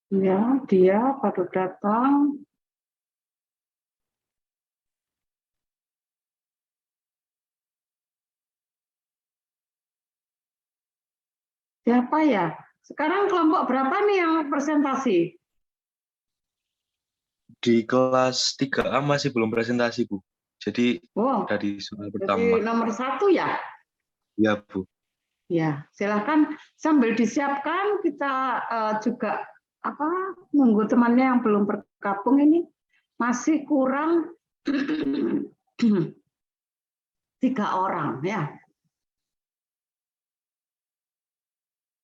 Ya, dia baru datang. Siapa ya? Sekarang kelompok berapa nih yang presentasi? Di kelas 3A masih belum presentasi, Bu. Jadi Oh, dari soal jadi pertama. nomor satu ya? Ya, Bu. Ya, silakan sambil disiapkan kita juga apa nunggu temannya yang belum bergabung ini masih kurang 3 orang ya.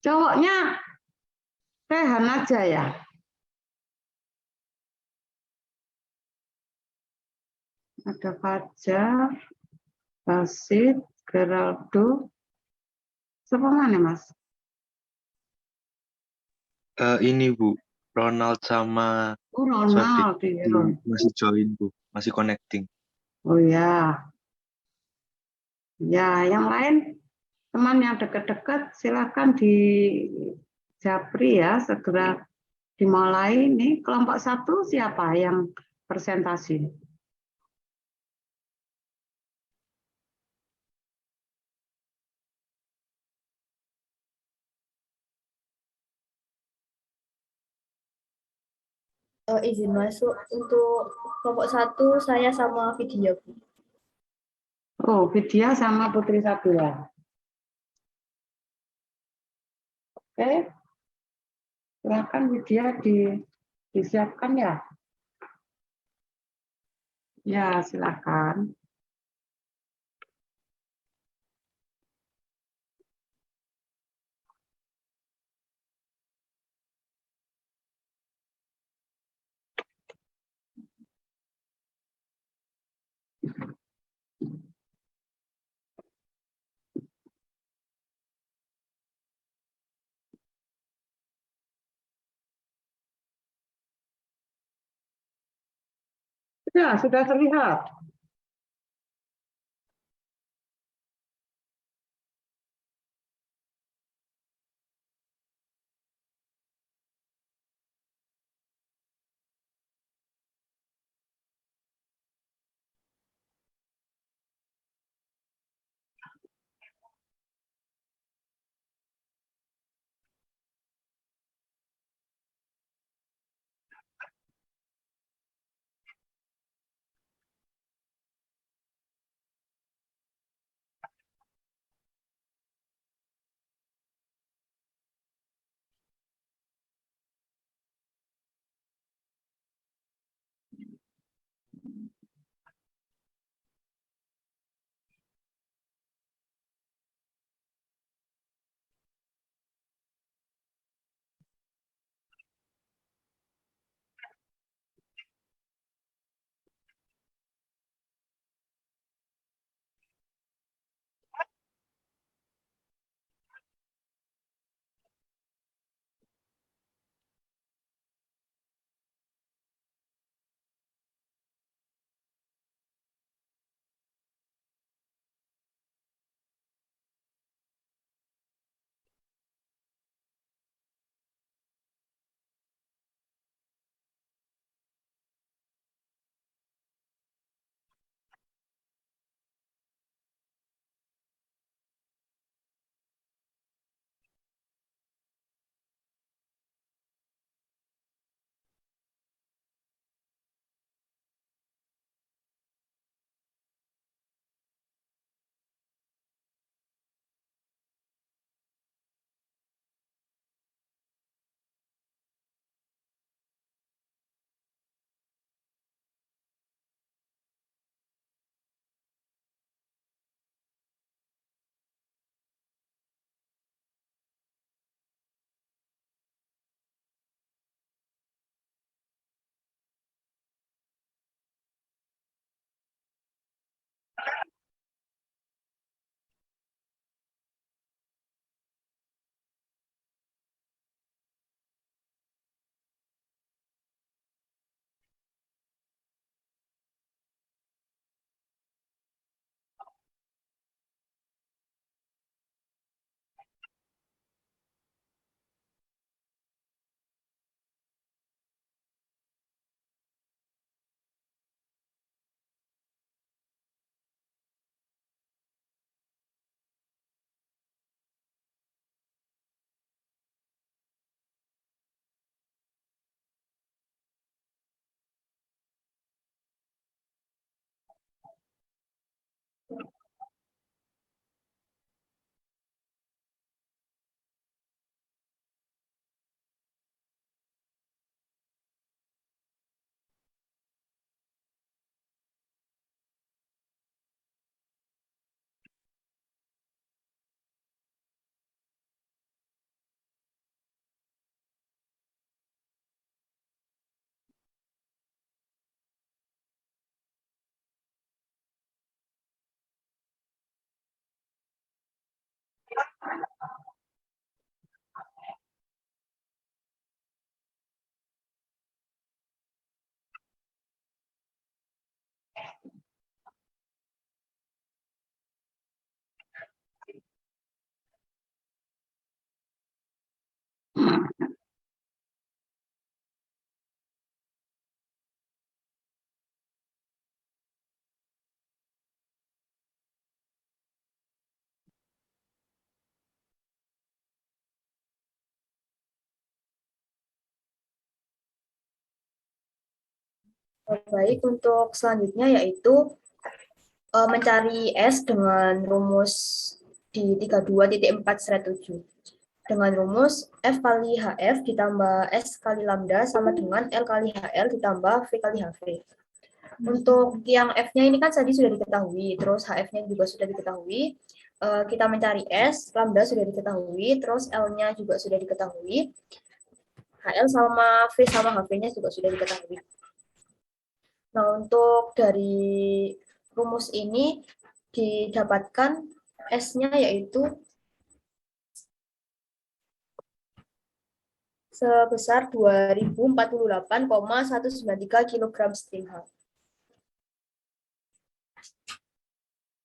Cowoknya Rehan aja ya. Ada Fajar, Basit, Geraldo. Siapa mana Mas? Ini, Bu. Ronald sama Oh Sodik Ronald, iya. masih join, Bu. Masih connecting. Oh ya, ya yang lain teman yang dekat-dekat silakan di Japri ya segera dimulai. Nih kelompok satu siapa yang presentasi? Izin masuk untuk kelompok satu saya sama Vidya, Bu. Oh, Vidya sama Putri Sabila. Oke, silakan Vidya disiapkan ya. Ya, silakan. Ya, sudah terlihat. Baik, untuk selanjutnya yaitu mencari S dengan rumus di 32.4/7. Dengan rumus F kali HF ditambah S kali lambda sama dengan L kali HL ditambah V kali HV. Untuk yang F-nya ini kan tadi sudah diketahui, terus HF-nya juga sudah diketahui. Kita mencari S, lambda sudah diketahui, terus L-nya juga sudah diketahui. HL sama V sama HV-nya juga sudah diketahui. Nah, untuk dari rumus ini didapatkan S-nya yaitu sebesar 2048,193 kg steam H.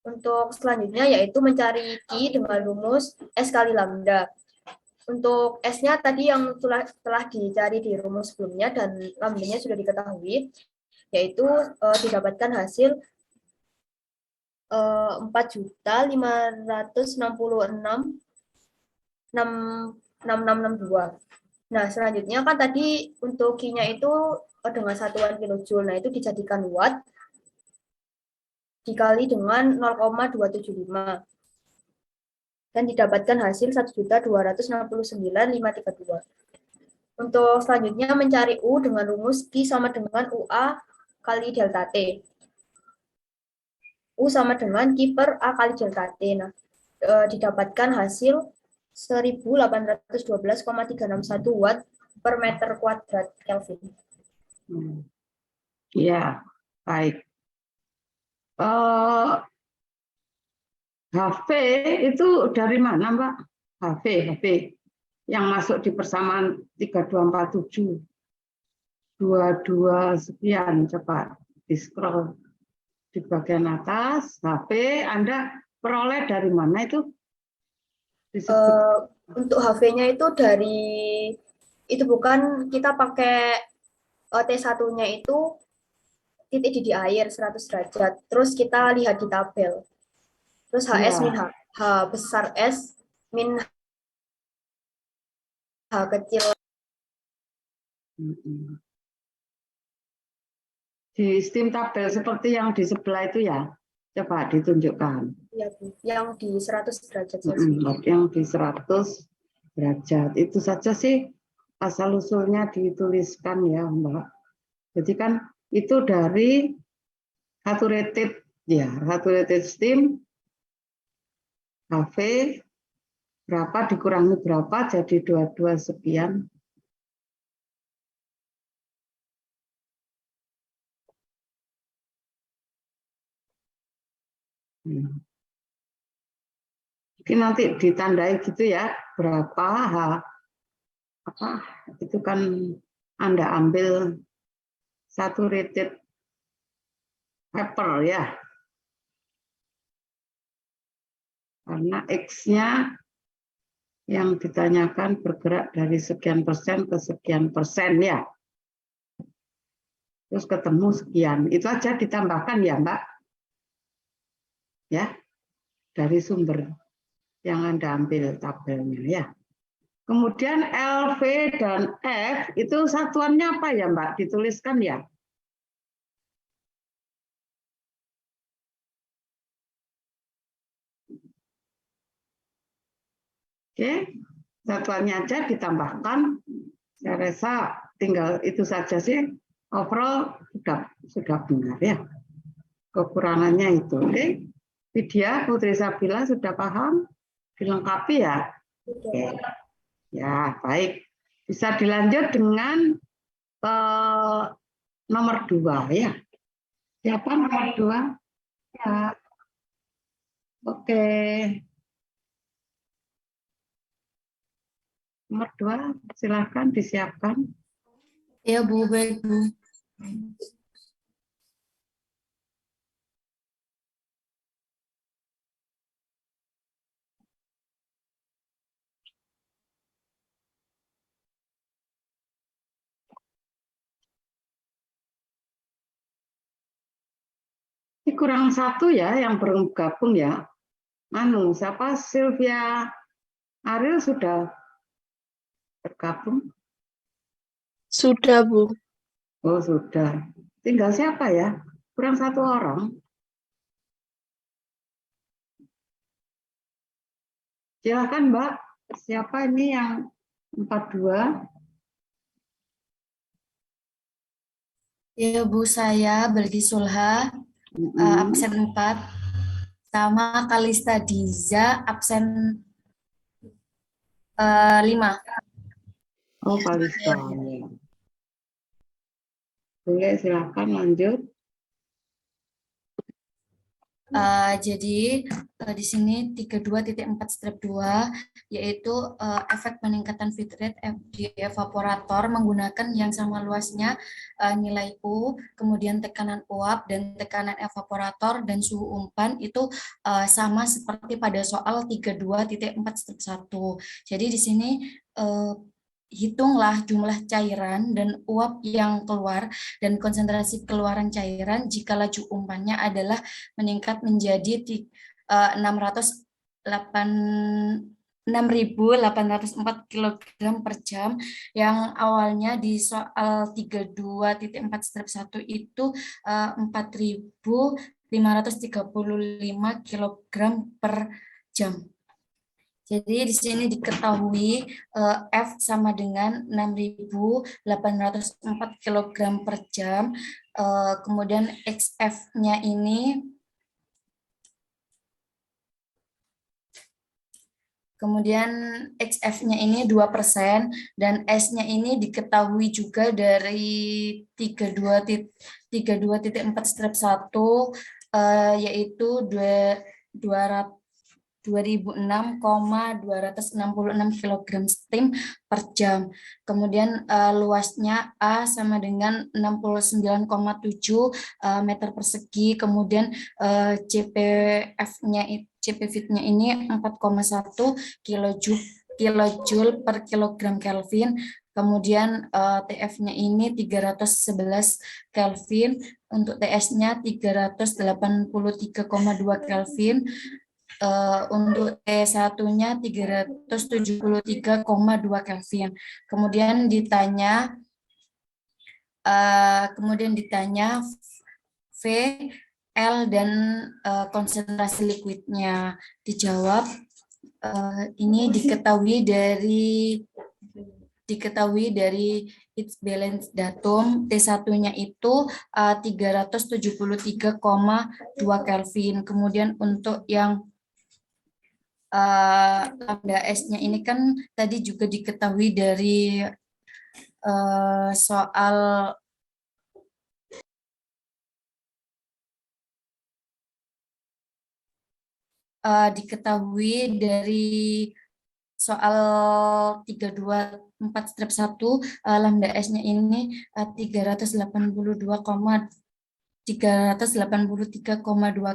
Untuk selanjutnya yaitu mencari Q dengan rumus S kali lambda. Untuk S-nya tadi yang telah dicari di rumus sebelumnya dan lambda-nya sudah diketahui, yaitu didapatkan hasil 4.566.6662. Nah, selanjutnya kan tadi untuk Q-nya itu dengan satuan kilojoule. Nah, itu dijadikan watt dikali dengan 0,275. Dan didapatkan hasil 1.269.532. Untuk selanjutnya mencari U dengan rumus Q sama dengan UA kali delta T. U sama dengan Q per A kali delta T. Nah, didapatkan hasil 1812,361 watt per meter kuadrat Kelvin. Ya, baik. HV itu dari mana, Mbak? HV yang masuk di persamaan 3247. 22 sekian, coba di scroll di bagian atas. HV Anda peroleh dari mana itu? Untuk HV-nya itu bukan kita pakai T1-nya itu titik didih air 100 derajat. Terus kita lihat di tabel. Terus HS min H. H besar S min H kecil. Di steam tabel seperti yang di sebelah itu ya. Coba ditunjukkan. Ya, Bu. Yang di 100 derajat. Yang di 100 derajat. Itu saja sih asal-usulnya dituliskan ya, Mbak. Jadi kan itu dari saturated steam HV berapa dikurangi berapa jadi 22 sekian. Mungkin nanti ditandai gitu ya berapa itu kan Anda ambil saturated vapor ya, karena X-nya yang ditanyakan bergerak dari sekian persen ke sekian persen ya, terus ketemu sekian, itu aja ditambahkan ya Mbak ya, dari sumber yang Anda ambil tabelnya ya. Kemudian LV dan F itu satuannya apa ya Mbak, dituliskan ya. Oke, satuannya aja ditambahkan. Saya rasa tinggal itu saja sih. Overall sudah benar ya. Kekurangannya itu. Oke. Widya, Putri Sabila sudah paham? Dilengkapi ya? Oke. Ya, baik. Bisa dilanjut dengan nomor 2 ya. Siapa nomor 2? Ya. Oke. Nomor 2, silakan disiapkan. Ya, Bu, baik, Bu. Ini kurang satu ya yang bergabung ya. Siapa? Sylvia Ariel sudah bergabung? Sudah, Bu. Oh, sudah. tinggal siapa ya? Kurang satu orang. Silakan Mbak, siapa ini yang 42? Ya Bu, saya Belgi Sulha, absen 4. Sama Kalista Diza, absen 5. Oh, Kalista. Oke, silakan lanjut. Jadi di sini 32.4-2 yaitu efek peningkatan feed rate di evaporator menggunakan yang sama luasnya nilai U, kemudian tekanan uap dan tekanan evaporator dan suhu umpan itu sama seperti pada soal 32.4-1. Jadi di sini hitunglah jumlah cairan dan uap yang keluar dan konsentrasi keluaran cairan jika laju umpannya adalah meningkat menjadi 6.804 kg per jam yang awalnya di soal 32.4-1 itu 4.535 kg per jam. Jadi di sini diketahui F sama dengan 6.804 kg per jam. Kemudian XF-nya ini XF-nya ini 2% dan S-nya ini diketahui juga dari 32.4-1 yaitu 2006,266 kg steam per jam. Kemudian luasnya A sama dengan 69,7 meter persegi. Kemudian CP-feed-nya ini 4,1 kilojoule per kilogram Kelvin. Kemudian TF-nya ini 311 Kelvin, untuk TS-nya 383,2 Kelvin. Untuk T1-nya 373,2 Kelvin. Kemudian ditanya V, L dan konsentrasi liquidnya. Dijawab ini diketahui dari its balance datum. T1-nya itu 373,2 Kelvin. Kemudian untuk yang lambda S-nya ini kan tadi juga diketahui dari soal soal 324-1, lambda S-nya ini 383,2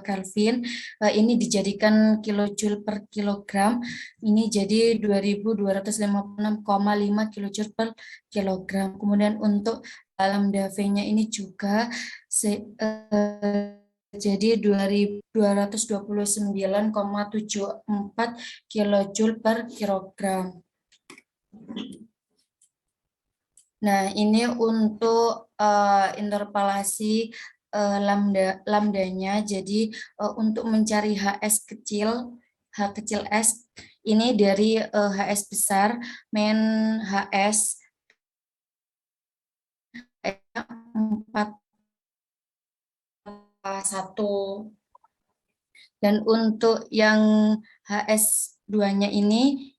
Kelvin. Ini dijadikan kilojoule per kilogram. Ini jadi 2.256,5 kilojoule per kilogram. Kemudian untuk lambda V-nya ini juga jadi 229,74 kilojoule per kilogram. Nah, ini untuk interpolasi lambdanya. Jadi untuk mencari HS kecil, H kecil S ini dari HS besar min HS 4,1. Dan untuk yang HS2-nya ini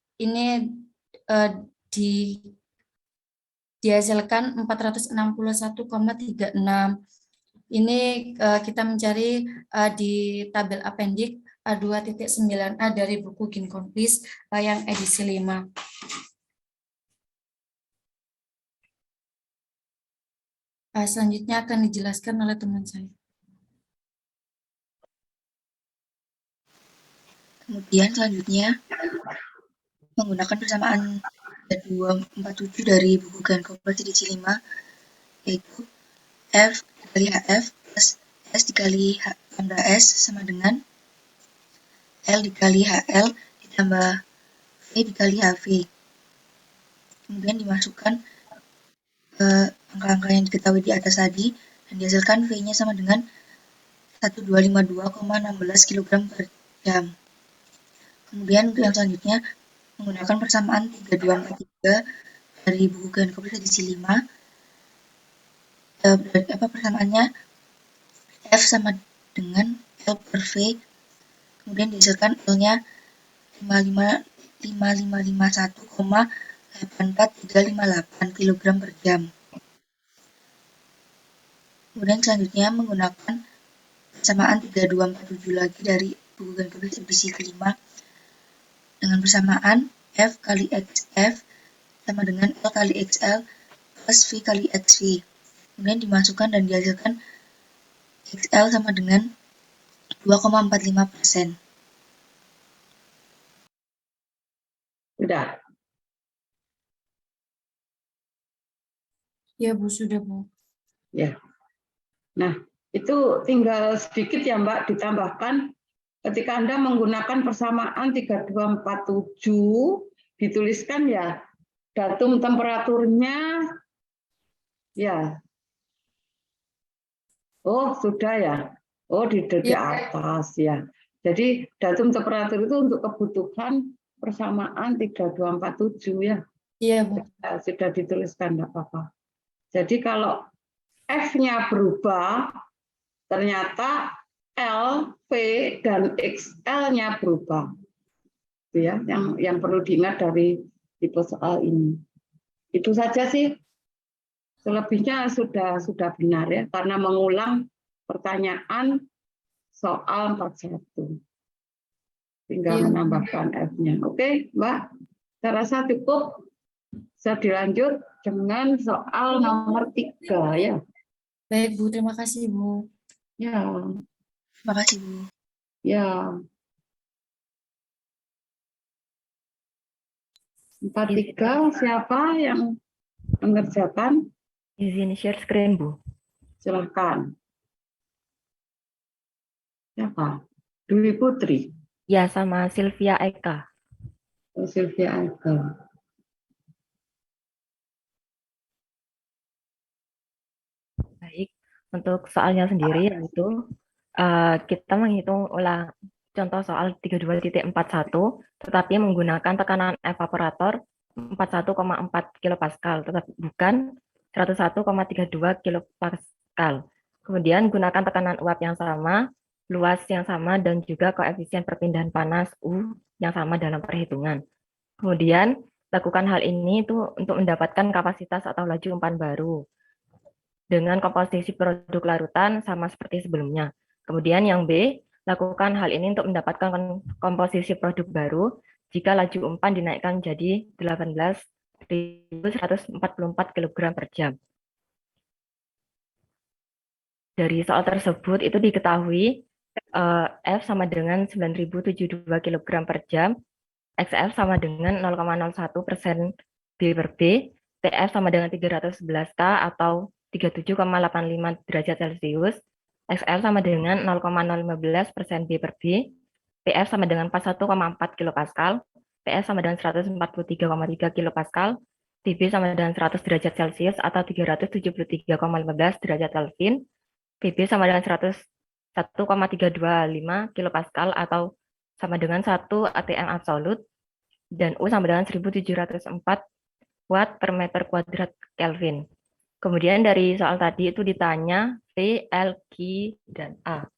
dihasilkan 461,36. Ini kita mencari di tabel apendik A2.9a dari buku Ginkonfis yang edisi 5. Selanjutnya akan dijelaskan oleh teman saya. Kemudian selanjutnya menggunakan persamaan 247 dari buku Ginkonfis edisi 5, yaitu F dikali HF plus S dikali lambda S sama dengan L dikali HL ditambah V dikali HV. Kemudian dimasukkan angka-angka yang diketahui di atas tadi dan dihasilkan V-nya sama dengan 1252,16 kg per jam. Kemudian untuk yang selanjutnya menggunakan persamaan 3243 dari buku Green edisi 5. Persamaannya F sama dengan L per V, kemudian dihasilkan L-nya 5551,84358 kg per jam. Kemudian selanjutnya menggunakan persamaan 3247 lagi dari buku Green edisi kelima dengan persamaan F kali XF sama dengan L kali XL plus V kali XV. Kemudian dimasukkan dan dihasilkan XL sama dengan 2,45%. Sudah. Ya Bu, sudah Bu. Ya. Nah, itu tinggal sedikit ya Mbak ditambahkan ketika Anda menggunakan persamaan 3247 dituliskan ya datum temperaturnya ya. Oh, sudah ya. Oh, di atas ya. Jadi datum temperatur itu untuk kebutuhan persamaan 3247 ya. Iya Bu. Sudah dituliskan enggak apa-apa. Jadi kalau F-nya berubah, ternyata L, V, dan XL-nya berubah. Itu ya, yang perlu diingat dari tipe soal ini. Itu saja sih. Selebihnya sudah benar ya, karena mengulang pertanyaan soal 41. Tinggal menambahkan F-nya. Oke, Mbak. Saya rasa cukup. Bisa dilanjut dengan soal nomor 3 ya. Baik Bu, terima kasih Bu. Ya. Terima kasih Bu. Ya. 43 siapa yang mengerjakan? Izin share screen, Bu. Silakan. Siapa? Dwi Putri. Ya, sama Sylvia Eka. Sylvia Eka. Baik, untuk soalnya sendiri yaitu kita menghitung ulang contoh soal 32.41 tetapi menggunakan tekanan evaporator 41,4 kilopascal tetapi bukan 101,32 kilopascal. Kemudian gunakan tekanan uap yang sama, luas yang sama, dan juga koefisien perpindahan panas U yang sama dalam perhitungan. Kemudian lakukan hal ini itu untuk mendapatkan kapasitas atau laju umpan baru dengan komposisi produk larutan sama seperti sebelumnya. Kemudian yang B, lakukan hal ini untuk mendapatkan komposisi produk baru jika laju umpan dinaikkan menjadi 18.144 kg per jam. Dari soal tersebut itu diketahui F sama dengan 9.072 kg per jam, XF sama dengan 0,01% B per B, TF sama dengan 311 K atau 37,85 derajat Celcius, XL sama dengan 0,015% B per B, PF sama dengan 41,4 kilopascal, PF sama dengan 143,3 kilopascal, TB sama dengan 100 derajat Celcius atau 373,15 derajat Kelvin, PB sama dengan 101,325 kilopascal atau sama dengan 1 atm absolut, dan U sama dengan 1704 watt per meter kuadrat Kelvin. Kemudian dari soal tadi itu ditanya V, L, Q, dan A.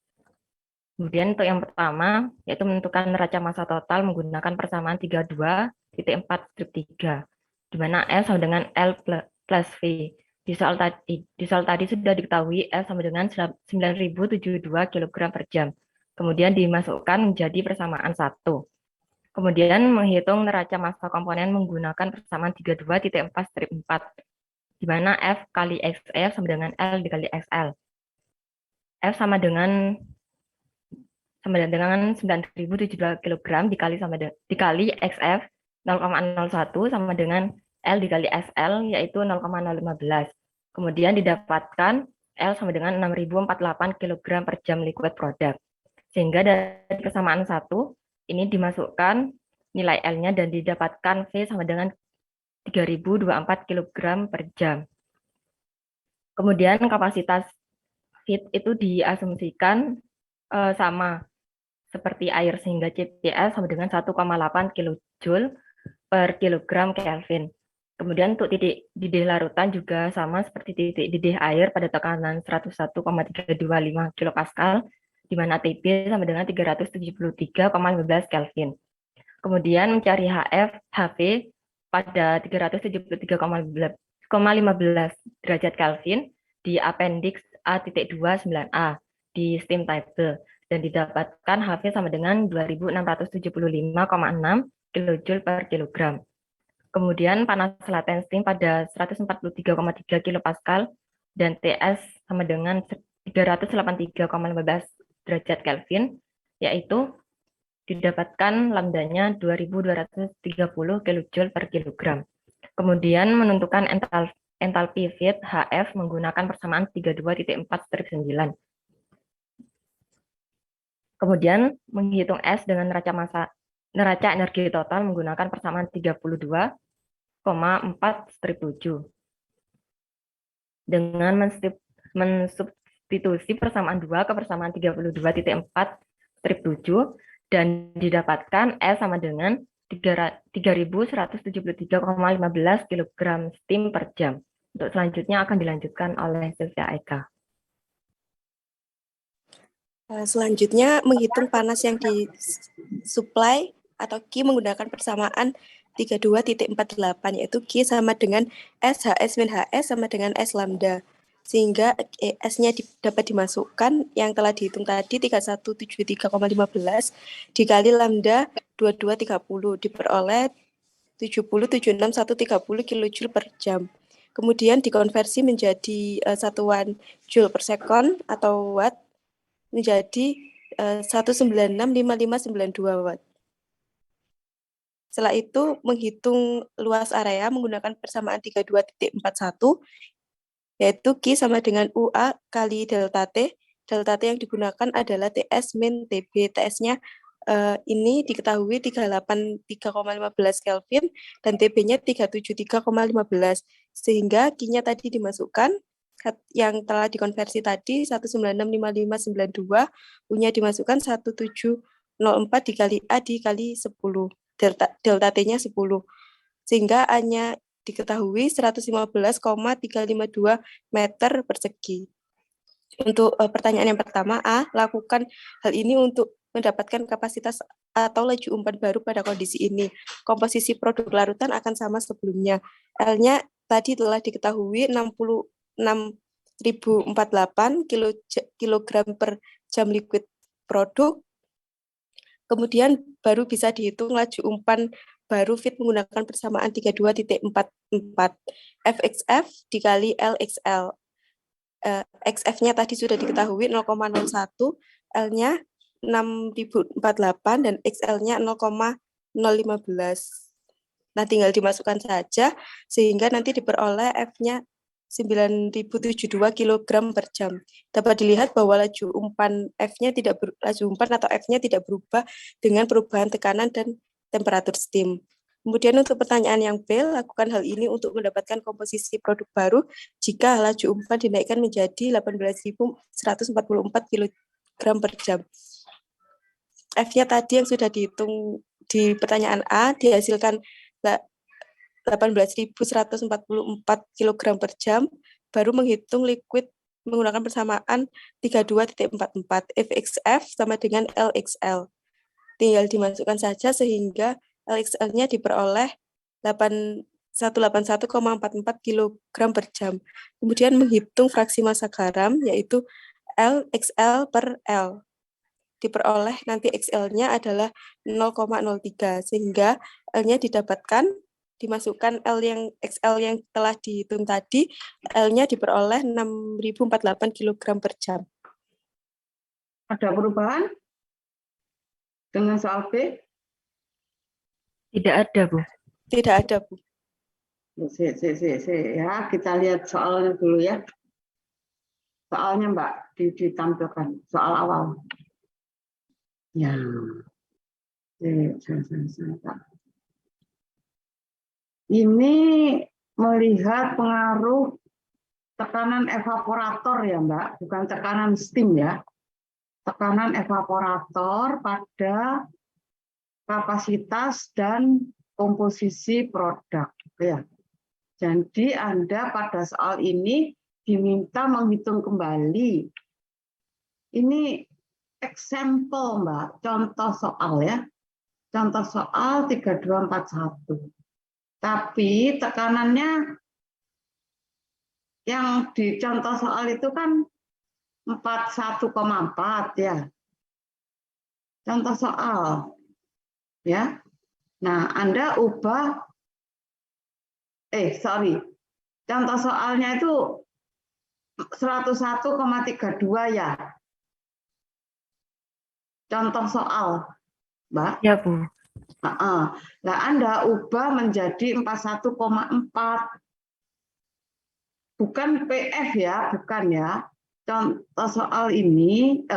Kemudian untuk yang pertama, yaitu menentukan neraca massa total menggunakan persamaan 32.4-3, di mana L sama dengan L plus V. Di soal tadi sudah diketahui L sama dengan 9.072 kg per jam. Kemudian dimasukkan menjadi persamaan 1. Kemudian menghitung neraca massa komponen menggunakan persamaan 32.4-4, di mana F kali XF sama dengan L dikali XL. F sama dengan 9.072 kg dikali XF 0,01 sama dengan L dikali XL yaitu 0,015. Kemudian didapatkan L sama dengan 6.048 kg per jam liquid product. Sehingga dari persamaan 1 ini dimasukkan nilai L-nya dan didapatkan V sama dengan 3.024 kg per jam. Kemudian kapasitas feed itu diasumsikan sama seperti air, sehingga CPS sama dengan 1,8 kJ per kilogram Kelvin. Kemudian untuk titik didih larutan juga sama seperti titik didih air pada tekanan 101,325 kilopascal, di mana TB sama dengan 373,15 Kelvin. Kemudian mencari HF, HV pada 373,15 derajat Kelvin di appendix A.2 9a di steam table, dan didapatkan HV sama dengan 2675,6 kJ per kilogram. Kemudian panas laten steam pada 143,3 kilopascal dan TS sama dengan 383,15 derajat Kelvin, yaitu didapatkan lambdanya 2230 kJ per kilogram. Kemudian menentukan entalpi feed HF menggunakan persamaan 32.4-9. Kemudian menghitung S dengan neraca energi total menggunakan persamaan 32,4/7. Dengan mensubstitusi persamaan 2 ke persamaan 32.4/7 dan didapatkan S sama dengan 3.173,15 kg steam per jam. Untuk selanjutnya akan dilanjutkan oleh Sylvia Eka. Selanjutnya, menghitung panas yang disuplai atau Q menggunakan persamaan 32.48, yaitu Q sama dengan SHS min HS sama dengan S lambda. Sehingga S-nya dapat dimasukkan yang telah dihitung tadi 3173,15 dikali lambda 2230 diperoleh 70,76,130 kJ per jam. Kemudian dikonversi menjadi satuan joule per second atau watt menjadi 196,5592 watt. Setelah itu menghitung luas area menggunakan persamaan 32.41, yaitu Q sama dengan UA kali delta T. Delta T yang digunakan adalah TS min TB. TS-nya ini diketahui 383,15 Kelvin dan TB-nya 373,15. Sehingga Q-nya tadi dimasukkan, yang telah dikonversi tadi 196,5592, U-nya dimasukkan 1704 dikali A dikali 10. Delta T-nya 10. Sehingga A-nya diketahui 115,352 meter persegi. Untuk pertanyaan yang pertama, A, lakukan hal ini untuk mendapatkan kapasitas atau laju umpan baru pada kondisi ini. Komposisi produk larutan akan sama sebelumnya. L-nya tadi telah diketahui 66.048 kg per jam liquid produk. Kemudian baru bisa dihitung laju umpan baru feed menggunakan persamaan 32.44. FXF dikali LXL. XF-nya tadi sudah diketahui 0,01, L-nya 6.048 dan XL-nya 0,015. Nah, tinggal dimasukkan saja sehingga nanti diperoleh F-nya 9.072 kg per jam. Dapat dilihat bahwa laju umpan F-nya laju umpan atau F-nya tidak berubah dengan perubahan tekanan dan temperatur steam. Kemudian untuk pertanyaan yang B, lakukan hal ini untuk mendapatkan komposisi produk baru jika laju umpan dinaikkan menjadi 18.144 kg per jam. F-nya tadi yang sudah dihitung di pertanyaan A dihasilkan 18.144 kg per jam, baru menghitung liquid menggunakan persamaan 32.44. FXF sama dengan LXL. Tinggal dimasukkan saja sehingga LXL-nya diperoleh 181,44 kg per jam. Kemudian menghitung fraksi massa garam, yaitu LXL per L. Diperoleh nanti XL-nya adalah 0,03, sehingga L-nya didapatkan, dimasukkan XL yang telah dihitung tadi, L-nya diperoleh 6.048 kg per jam. Ada perubahan dengan soal B? Tidak ada, Bu. Tidak ada, Bu. Ya, kita lihat soalnya dulu ya. Soalnya Mbak ditampilkan, soal awal. Ya. Ini melihat pengaruh tekanan evaporator ya Mbak, bukan tekanan steam ya. Tekanan evaporator pada kapasitas dan komposisi produk. Ya. Jadi Anda pada soal ini diminta menghitung kembali. Ini example Mbak, contoh soal ya. Contoh soal 3241. Tapi tekanannya yang di contoh soal itu kan 41,4 ya. Contoh soal. Ya. Nah, Anda ubah contoh soalnya itu 101,32 ya. Contoh soal, Mbak. Ya, Bu. Nah, Anda ubah menjadi 41,4. Bukan PF ya, bukan ya. Contoh soal ini,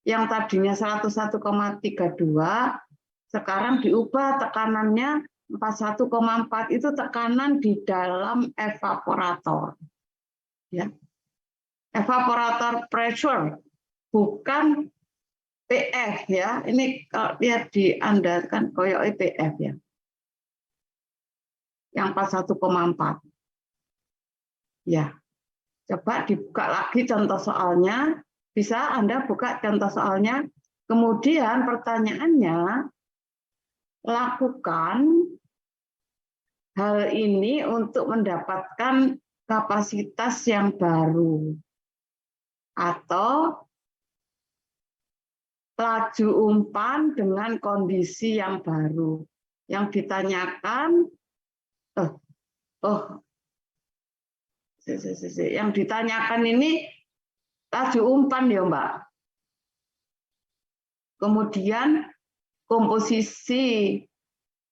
yang tadinya 101,32, sekarang diubah tekanannya 41,4, itu tekanan di dalam evaporator. Ya. Evaporator pressure, bukan PF ya. Ini kalau lihat di Anda kan koyo PF ya. Yang 41,4. Ya. Coba dibuka lagi contoh soalnya. Bisa Anda buka contoh soalnya. Kemudian pertanyaannya, lakukan hal ini untuk mendapatkan kapasitas yang baru. Atau laju umpan dengan kondisi yang baru. Yang ditanyakan, yang ditanyakan ini laju umpan ya Mbak. Kemudian komposisi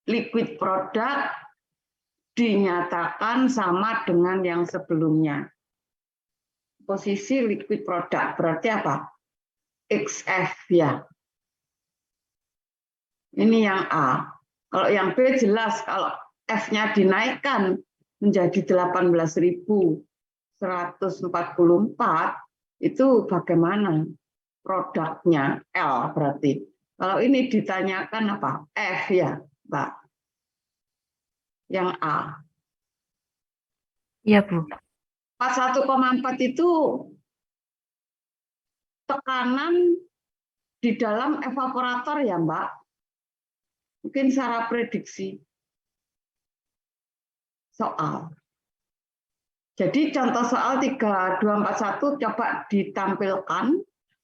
liquid product dinyatakan sama dengan yang sebelumnya. Posisi liquid product berarti apa? XF ya. Ini yang A. Kalau yang B jelas kalau F-nya dinaikkan menjadi 18.144, itu bagaimana produknya L berarti. Kalau ini ditanyakan apa? F ya, Mbak. Yang A. Iya, Bu. 41,4 itu tekanan di dalam evaporator ya, Mbak. Mungkin secara prediksi soal. Jadi contoh soal 3241 coba ditampilkan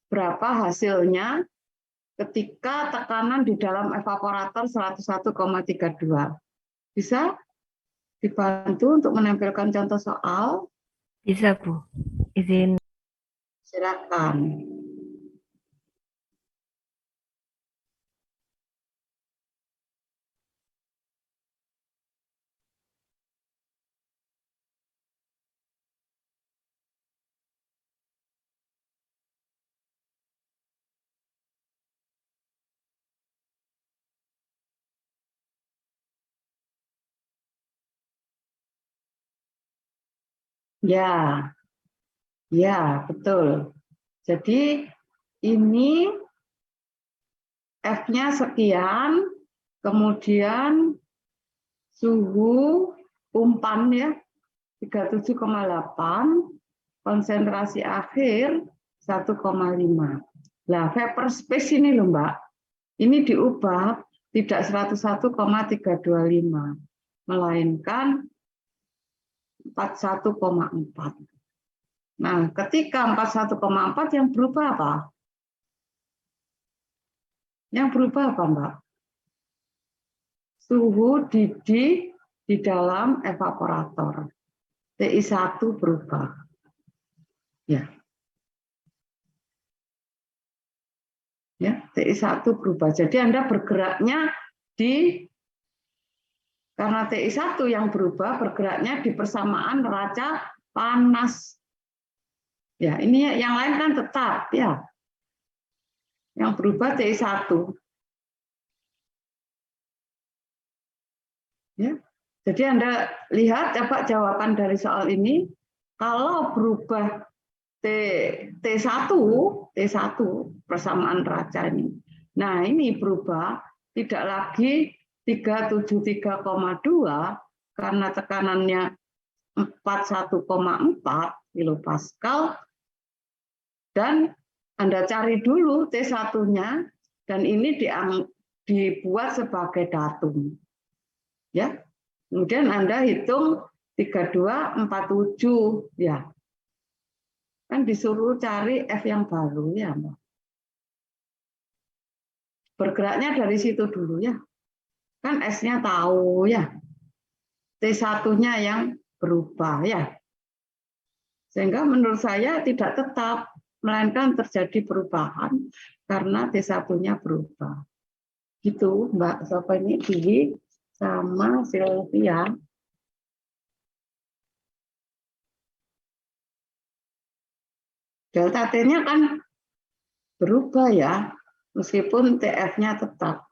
berapa hasilnya ketika tekanan di dalam evaporator 101,32. Bisa dibantu untuk menampilkan contoh soal? Bisa, Bu. Izin. Silakan. Ya, ya betul. Jadi ini F-nya sekian, kemudian suhu umpan ya 37,8, konsentrasi akhir 1,5. Nah, vapor space ini loh Mbak, ini diubah tidak 101,325, melainkan 41,4. Nah, ketika 41,4 yang berubah apa? Yang berubah apa, Mbak? Suhu didih di dalam evaporator. TI1 berubah. Ya. Ya, TI1 berubah. Jadi Anda bergeraknya karena TI1 yang berubah, bergeraknya di persamaan neraca panas. Ya, ini yang lain kan tetap ya. Yang berubah TI1. Ya. Jadi Anda lihat coba jawaban dari soal ini, Kalau berubah T1 persamaan neraca ini. Nah, ini berubah tidak lagi 373,2 karena tekanannya 41,4 kilopascal, dan Anda cari dulu T1-nya, dan ini dibuat sebagai datum. Ya. Kemudian Anda hitung 3247 ya. Kan disuruh cari F yang baru ya, Mbak. Bergeraknya dari situ dulu ya. Kan S-nya tahu ya. T1-nya yang berubah ya. Sehingga menurut saya tidak tetap, melainkan terjadi perubahan karena T1-nya berubah. Gitu, Mbak Sofeni, Dwi, sama Sylvia. Delta T-nya kan berubah ya, meskipun TF-nya tetap.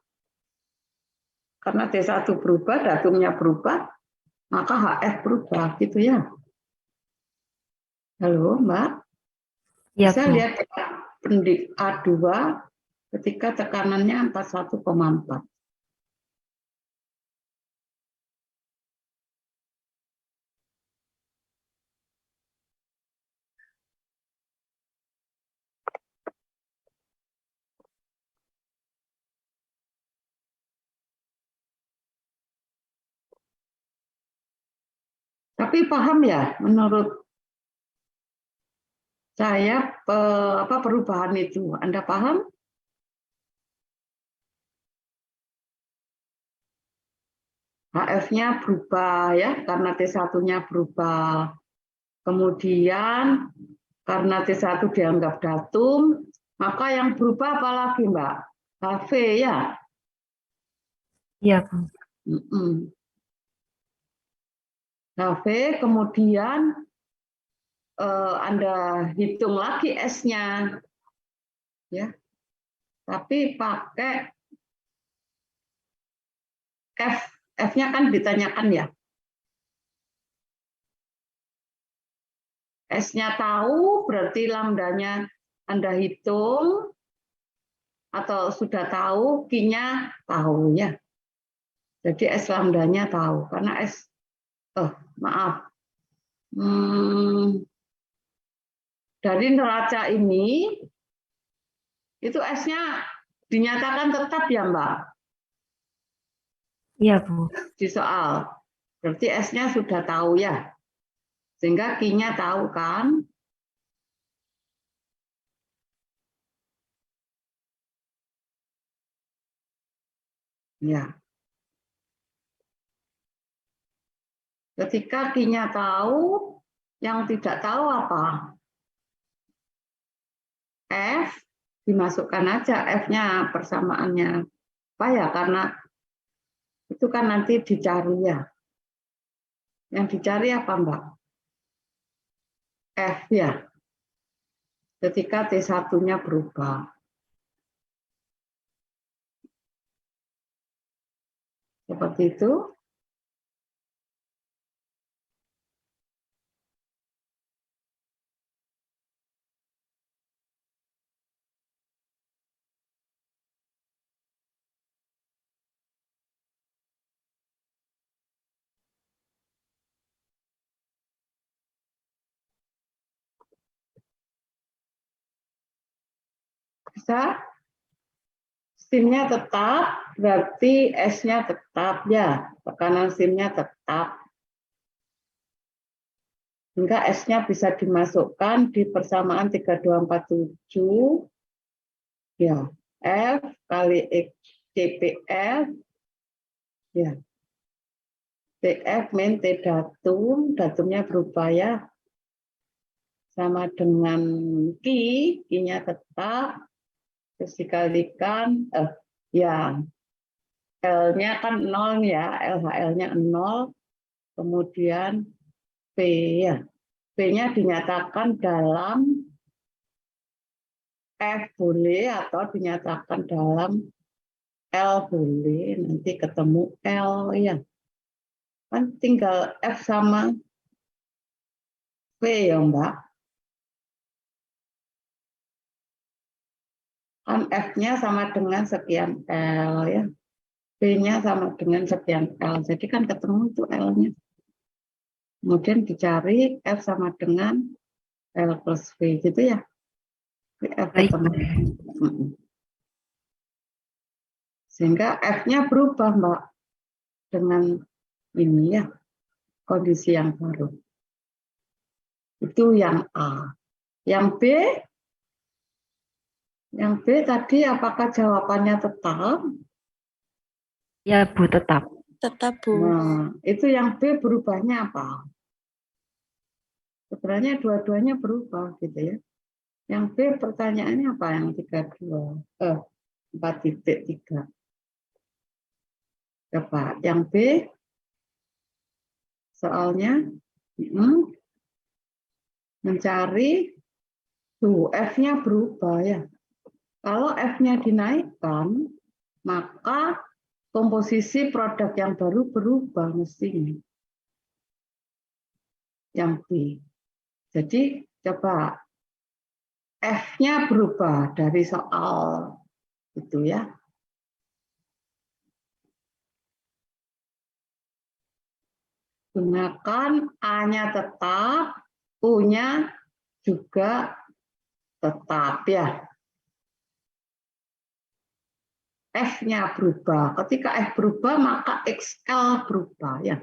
Karena T1 berubah, datumnya berubah, maka HF berubah, gitu ya. Halo, Mbak? Iya, Bisa Bu. lihat pendik A2 ketika tekanannya 41,4. Tapi paham ya, menurut saya perubahan itu, Anda paham? HF-nya berubah ya, karena T1-nya berubah. Kemudian karena T1 dianggap datum, maka yang berubah apa lagi, Mbak? HV ya. Iya, Bu. HV, kemudian Anda hitung lagi S-nya, ya. Tapi pakai F, F-nya kan ditanyakan ya. S-nya tahu, berarti lambdanya Anda hitung, atau sudah tahu, Q-nya tahu ya. Jadi S lambdanya tahu, karena S, maaf, dari neraca ini, itu S-nya dinyatakan tetap ya, Mbak? Iya, Bu. Di soal. Berarti S-nya sudah tahu ya. Sehingga Q-nya tahu kan? Ya. Ketika Q-nya tahu, yang tidak tahu apa? F, dimasukkan aja F-nya persamaannya. Apa ya? Karena itu kan nanti dicari ya. Yang dicari apa, Mbak? F ya. Ketika T1-nya berubah. Seperti itu. Bisa? SIM-nya tetap, berarti S-nya tetap ya. Tekanan SIM-nya tetap. Hingga S-nya bisa dimasukkan di persamaan 3247. Ya, F kali X TPF. Ya. TF min T datum, datumnya berubah ya. Sama dengan Q-nya tetap. Terus dikalikan, ya, L-nya kan 0 ya, LHL-nya 0, kemudian P ya. P-nya dinyatakan dalam F boleh atau dinyatakan dalam L boleh, nanti ketemu L ya. Kan tinggal F sama V ya Mbak. Kan F-nya sama dengan sekian L ya. V-nya sama dengan sekian L. Jadi kan ketemu itu L-nya. Kemudian dicari F sama dengan L plus V gitu ya. F Baik. ketemu. Sehingga F-nya berubah Mbak. Dengan ini ya. Kondisi yang baru. Itu yang A. Yang B. Yang B tadi apakah jawabannya tetap? Ya, Bu, tetap. Tetap, Bu. Nah, itu yang B berubahnya apa? Sebenarnya dua-duanya berubah gitu ya. Yang B pertanyaannya apa? Yang 4.3. Coba yang B soalnya mencari tuh F-nya berubah ya. Kalau F-nya dinaikkan, maka komposisi produk yang baru berubah mestinya. Yang B. Jadi coba F-nya berubah dari soal itu ya. Gunakan A-nya tetap, U-nya juga tetap ya. F-nya berubah. Ketika F berubah, maka XL berubah ya.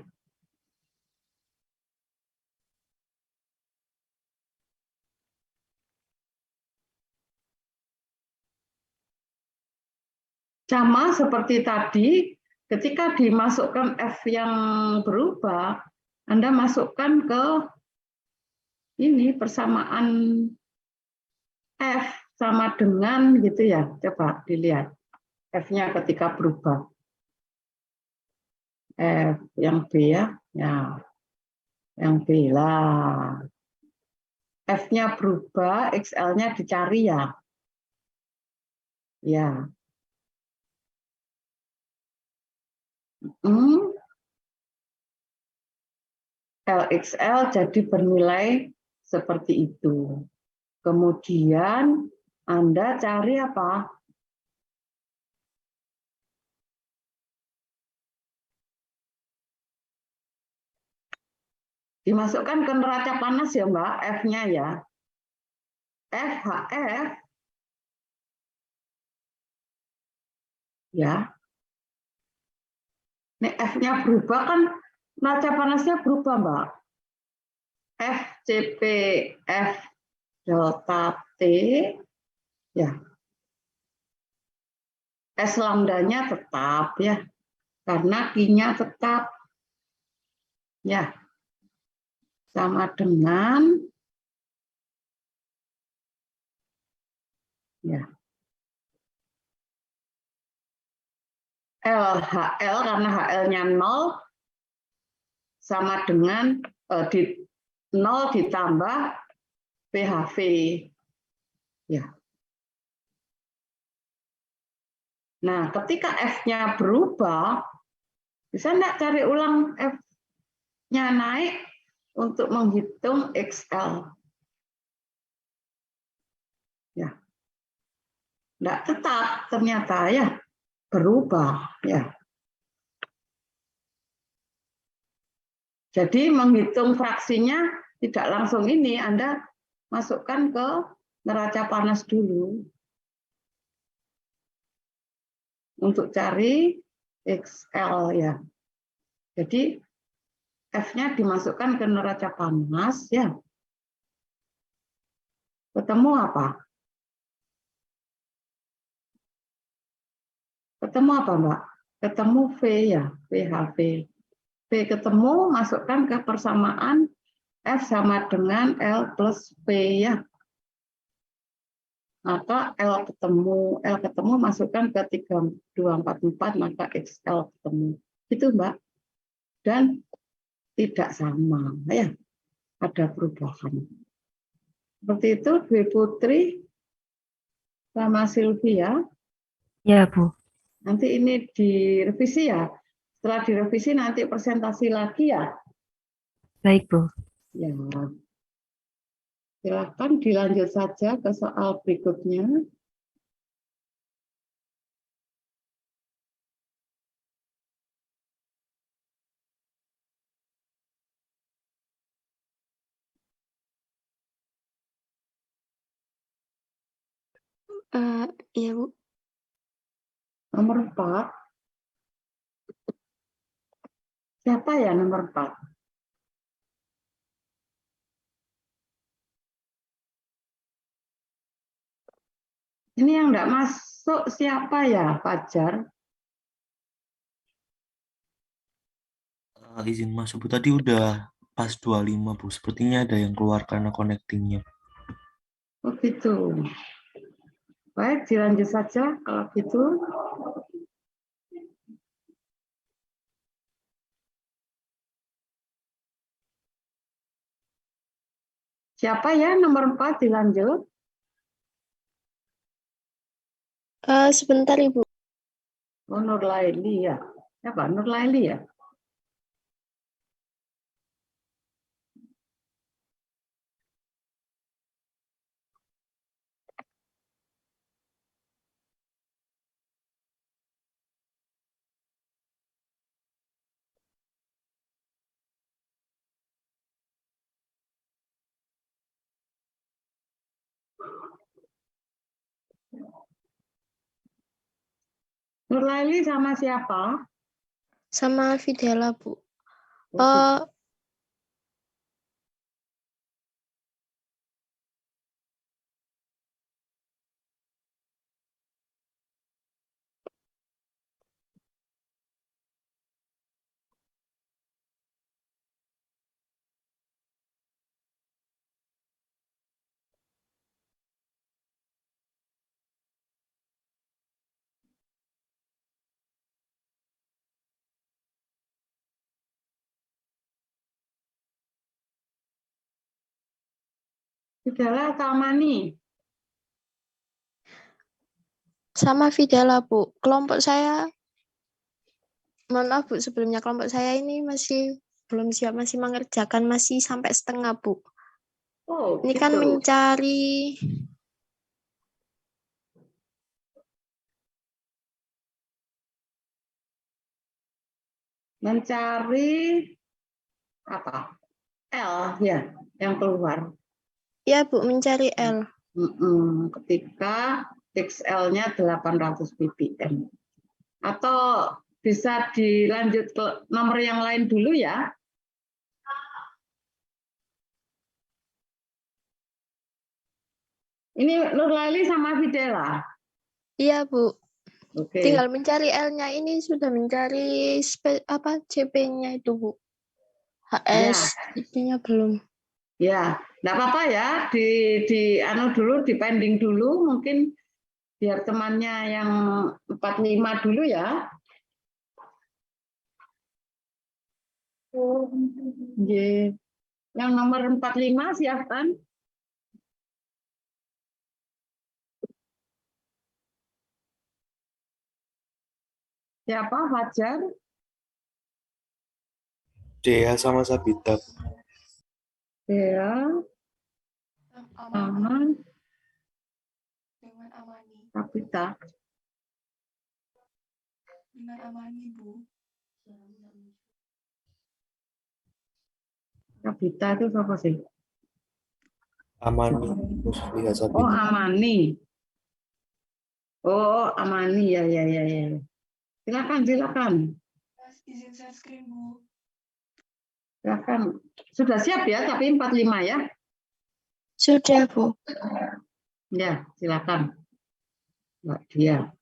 Sama seperti tadi, ketika dimasukkan F yang berubah, Anda masukkan ke ini persamaan F sama dengan gitu ya. Coba dilihat F-nya ketika berubah. F yang B ya. Ya. Yang B lah. F-nya berubah, XL-nya dicari ya. Ya. LXL jadi bernilai seperti itu. Kemudian Anda cari apa? Dimasukkan ke neraca panas ya Mbak, F-nya ya. FHF ya. Ini F-nya berubah kan neraca panasnya berubah Mbak. FCPF delta T ya. S lambdanya tetap ya. Karena Q-nya tetap ya. Sama dengan ya LHL karena HL-nya 0 sama dengan 0 ditambah PHV ya. Nah, ketika F-nya berubah, bisa enggak cari ulang F-nya naik untuk menghitung XL? Ya. Enggak tetap ternyata ya, berubah ya. Jadi menghitung fraksinya tidak langsung ini, Anda masukkan ke neraca panas dulu untuk cari XL ya. Jadi F-nya dimasukkan ke neraca panas ya. Ketemu apa? Ketemu apa, Mbak? Ketemu V ya, VHV. V ketemu, masukkan ke persamaan F sama dengan L plus P ya. Maka L ketemu masukkan ke 3244, maka XL ketemu. Itu Mbak. Dan tidak sama ya. Ada perubahan. Seperti itu, Dwi Putri sama Sylvia. Ya, Bu. Nanti ini direvisi ya. Setelah direvisi nanti presentasi lagi ya. Baik, Bu. Ya. Silakan dilanjut saja ke soal berikutnya. Iya, Bu. Nomor 4. Siapa ya nomor 4? Ini yang enggak masuk siapa ya, Fajar? Izin masuk Bu, tadi udah pas 25 Bu. Sepertinya ada yang keluar karena connectingnya. Oh gitu. Baik, dilanjut saja kalau gitu. Siapa ya nomor 4 dilanjut? Sebentar, Ibu. Oh, Nurlaili ya. Siapa? Nurlaili ya? Nurlaili sama siapa? Sama Videla, Bu. Oh, gitu. Vidala atau Amani? Sama Videla, Bu. Kelompok saya, mohon maaf, Bu, sebelumnya kelompok saya ini masih belum siap, masih mengerjakan, masih sampai setengah, Bu. Oh, Ini kan gitu. mencari Mencari apa? L ya, yang keluar. ya, Bu, mencari L. Ketika XL-nya 800 ppm. Atau bisa dilanjut ke nomor yang lain dulu ya. Ini Nurlaili sama Videla. Iya, Bu. Oke. Tinggal mencari L-nya, ini sudah mencari CP-nya itu, Bu. HS, IP-nya belum. Ya, enggak apa-apa ya, di anu dulu, di pending dulu, mungkin biar temannya yang 45 dulu ya. Yang nomor 45 siapkan. Siapa? Fajar? Dea sama Sabita. Dea, Aman, Dengan Amani. Kapita. Dengan Amani, Bu. Kapita itu siapa sih? Amani, terus lihat Oh, Sabita. Amani. Oh, Amani, ya, ya, ya, ya. Silakan, silakan. Mas, izin share screen, Bu. Silakan. Sudah siap ya, tapi 45 ya? Sudah, Bu. Ya, silakan. Mbak Dia.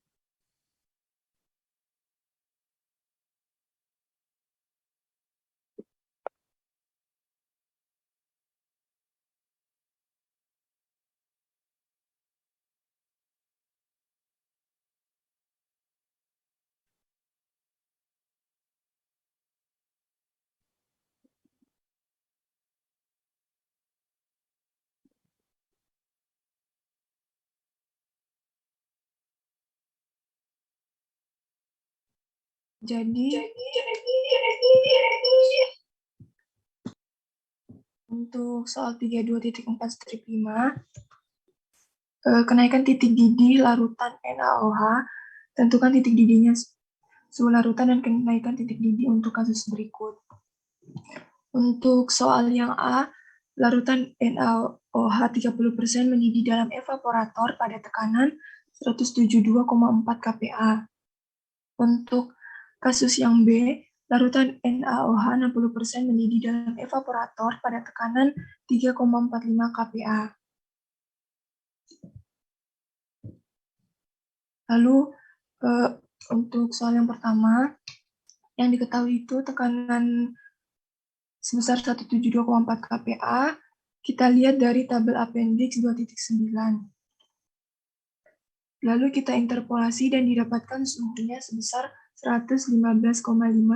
Jadi, untuk untuk soal 32.4 strip 5, kenaikan titik didih larutan NaOH, tentukan titik didihnya suhu larutan dan kenaikan titik didih untuk kasus berikut. Untuk soal yang A, larutan NaOH 30% mendidih dalam evaporator pada tekanan 172,4 kPa. Untuk kasus yang B, larutan NaOH 60% mendidih dalam evaporator pada tekanan 3,45 kPa. Lalu untuk soal yang pertama, yang diketahui itu tekanan sebesar 172,4 kPa, kita lihat dari tabel appendix 2.9. Lalu kita interpolasi dan didapatkan suhunya sebesar 115,5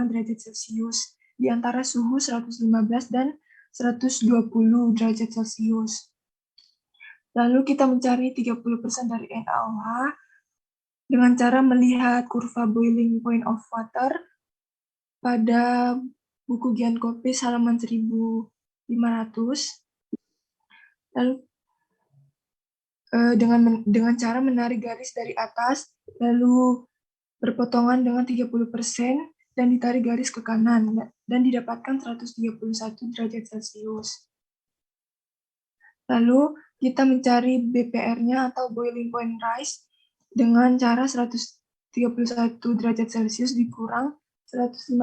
derajat Celcius, di antara suhu 115 dan 120 derajat Celcius. Lalu kita mencari 30% dari NaOH dengan cara melihat kurva boiling point of water pada buku Gian Kopis halaman 1500. Lalu dengan cara menarik garis dari atas, lalu berpotongan dengan 30% dan ditarik garis ke kanan, dan didapatkan 131 derajat Celcius. Lalu kita mencari BPR-nya atau boiling point rise dengan cara 131 derajat Celcius dikurang 115,5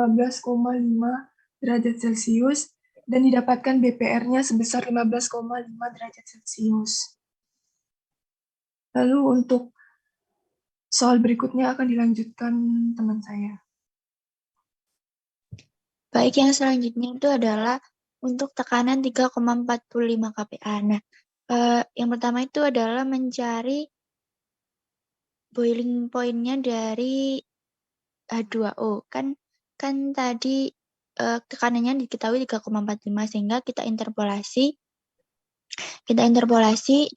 derajat Celcius dan didapatkan BPR-nya sebesar 15,5 derajat Celcius. Lalu untuk soal berikutnya akan dilanjutkan teman saya. Baik, yang selanjutnya itu adalah untuk tekanan 3,45 kPa. Nah, yang pertama itu adalah mencari boiling point-nya dari H2O. Kan tadi tekanannya diketahui 3,45 sehingga kita interpolasi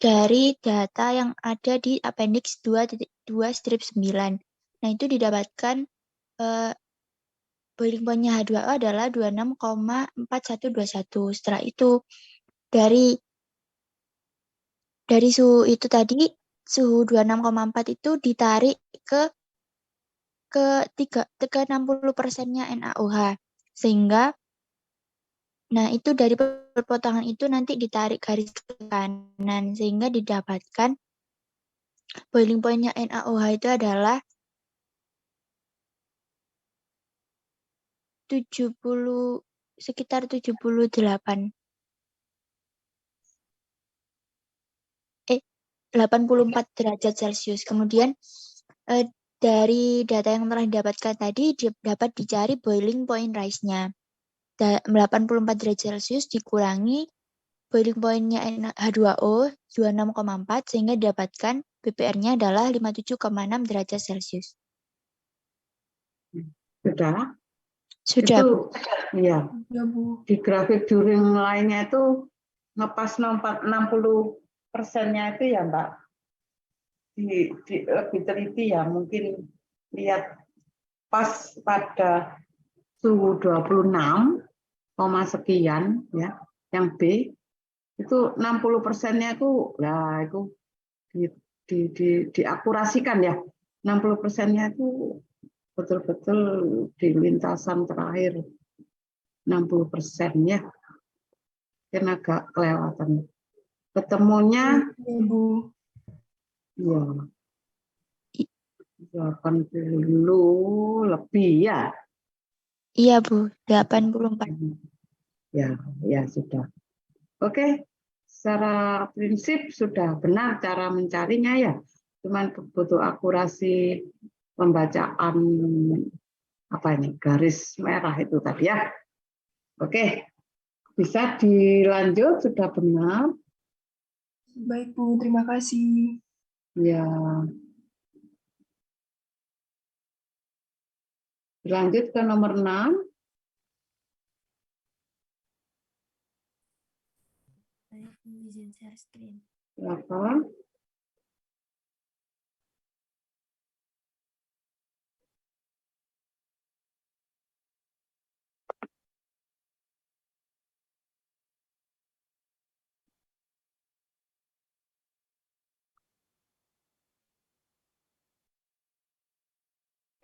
dari data yang ada di appendix 2.2 strip 9. Nah, itu didapatkan boiling point-nya H2O adalah 26,4121. Setelah itu dari suhu itu tadi, suhu 26,4 itu ditarik ke 60%-nya NaOH. Sehingga nah itu dari perpotongan itu nanti ditarik garis ke kanan sehingga didapatkan boiling point-nya NaOH itu adalah 84 derajat Celcius. Kemudian dari data yang telah didapatkan tadi dapat dicari boiling point rise-nya. 84 derajat Celcius dikurangi boiling point-nya H2O 26,4 sehingga didapatkan BPR-nya adalah 57,6 derajat Celcius. Sudah? Sudah, Itu, Bu. iya. Ya, Bu. Di grafik during lainnya itu ngepas 60%-nya itu ya, Mbak. Lebih teliti ya, mungkin lihat pas pada suhu 26, sekian ya, yang B itu 60%-nya itu ya itu diakurasikan ya. 60%-nya itu betul-betul di lintasan terakhir 60% ya. Kan agak kelewatan. Ketemunya Ya, Bu. ya 80 lebih ya. Iya, Bu. 84. Ya sudah. Oke, secara prinsip sudah benar cara mencarinya ya. Cuman butuh akurasi pembacaan apa ini garis merah itu tadi ya. Oke, bisa dilanjut sudah benar. Baik, Bu. Terima kasih. Ya. Lanjut ke nomor 6. Saya izin share screen. Apa?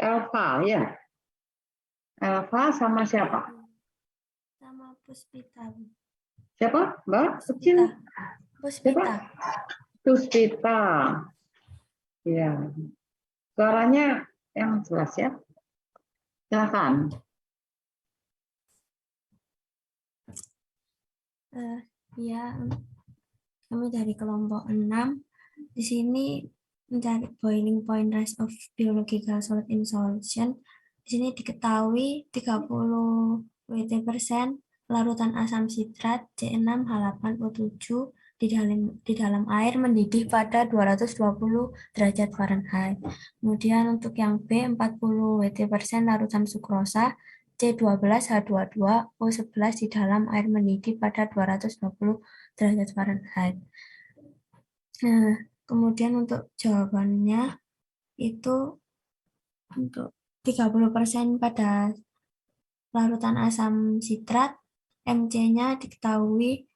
Elva ya. Elva sama siapa? Sama Puspita. Siapa? Mbak Puspita. kecil? Puspita. Puspita. Ya. Suaranya yang jelas ya. Silakan. Ya, kami dari kelompok 6. Di sini mencari boiling point rise of biological solid in solution. Di sini diketahui 30 Wt% larutan asam sitrat C6H8O7 di dalam air mendidih pada 220 derajat Fahrenheit. Kemudian untuk yang B 40 Wt% larutan sukrosa C12H22O11 di dalam air mendidih pada 220 derajat Fahrenheit. Nah, kemudian untuk jawabannya itu untuk 30% pada larutan asam sitrat, MC-nya diketahui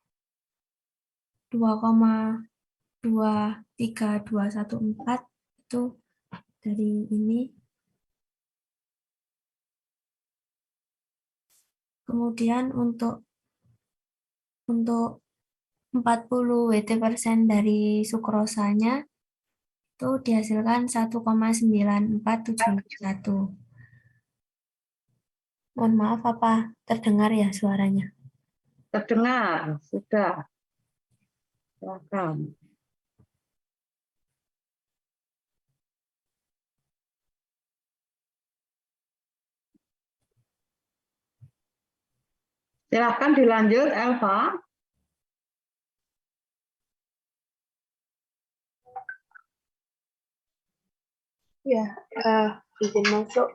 2,23214 itu dari ini. Kemudian untuk 40 Wt% dari sukrosanya itu dihasilkan 1,9471. Mohon maaf, apa terdengar ya suaranya? Terdengar, sudah. Silakan. Silakan dilanjut, Elva. Ya, izin masuk.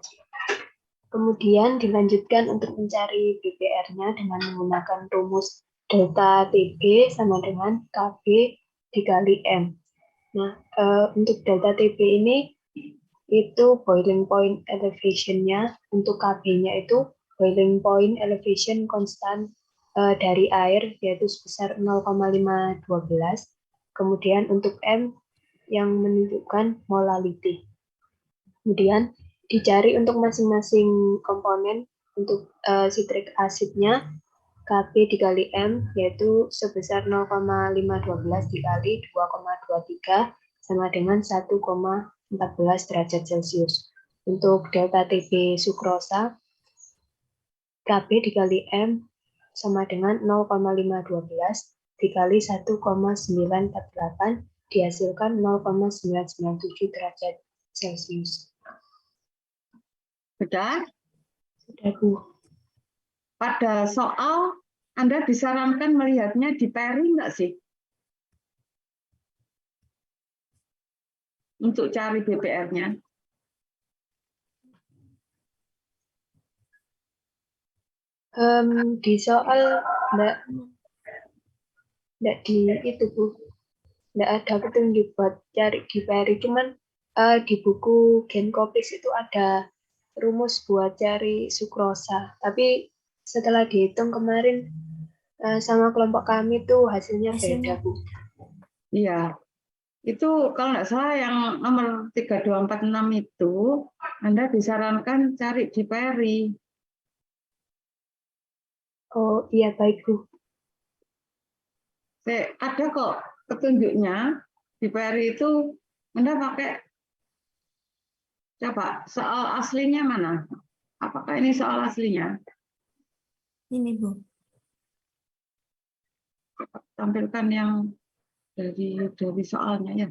Kemudian dilanjutkan untuk mencari BPR-nya dengan menggunakan rumus delta TB sama dengan KB dikali M. Nah, untuk delta TB ini itu boiling point elevation-nya, untuk KB-nya itu boiling point elevation constant dari air yaitu sebesar 0,512. Kemudian untuk M yang menunjukkan molality. Kemudian dicari untuk masing-masing komponen. Untuk citric acidnya Kp dikali M yaitu sebesar 0,512 dikali 2,23 sama dengan 1,14 derajat Celcius. Untuk delta TB sukrosa Kp dikali M sama dengan 0,512 dikali 1,948 dihasilkan 0,997 derajat Celcius. Sudah? Sudah, Bu. Pada soal, Anda disarankan melihatnya di pairing nggak sih? Untuk cari BPR-nya. Di soal enggak di itu, Bu. Enggak ada petunjuk buat cari di pairing, cuman di buku Genkopis itu ada rumus buat cari sukrosa. Tapi setelah dihitung kemarin sama kelompok kami tuh hasilnya beda, Bu. Iya. Itu kalau nggak salah yang nomor 3246 itu Anda disarankan cari di peri. Oh iya, baik, Bu. Ada kok petunjuknya di peri itu. Anda pakai, coba soal aslinya mana? Apakah ini soal aslinya? Ini, Bu. Tampilkan yang dari soalnya ya.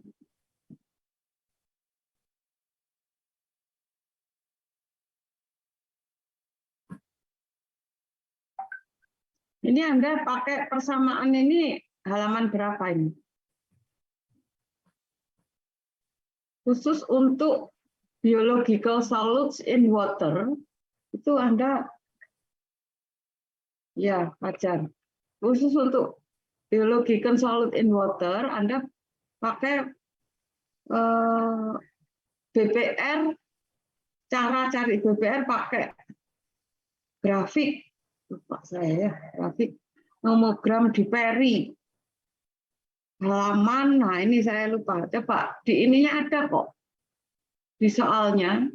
Ini Anda pakai persamaan ini halaman berapa ini? Khusus untuk biological solids in water, itu Anda, ya wajar. Khusus untuk biological solid in water, Anda pakai BPR, cara cari BPR pakai grafik, lupa saya ya, grafik nomogram di peri. Halaman, nah ini saya lupa. Coba di ininya ada kok, di soalnya.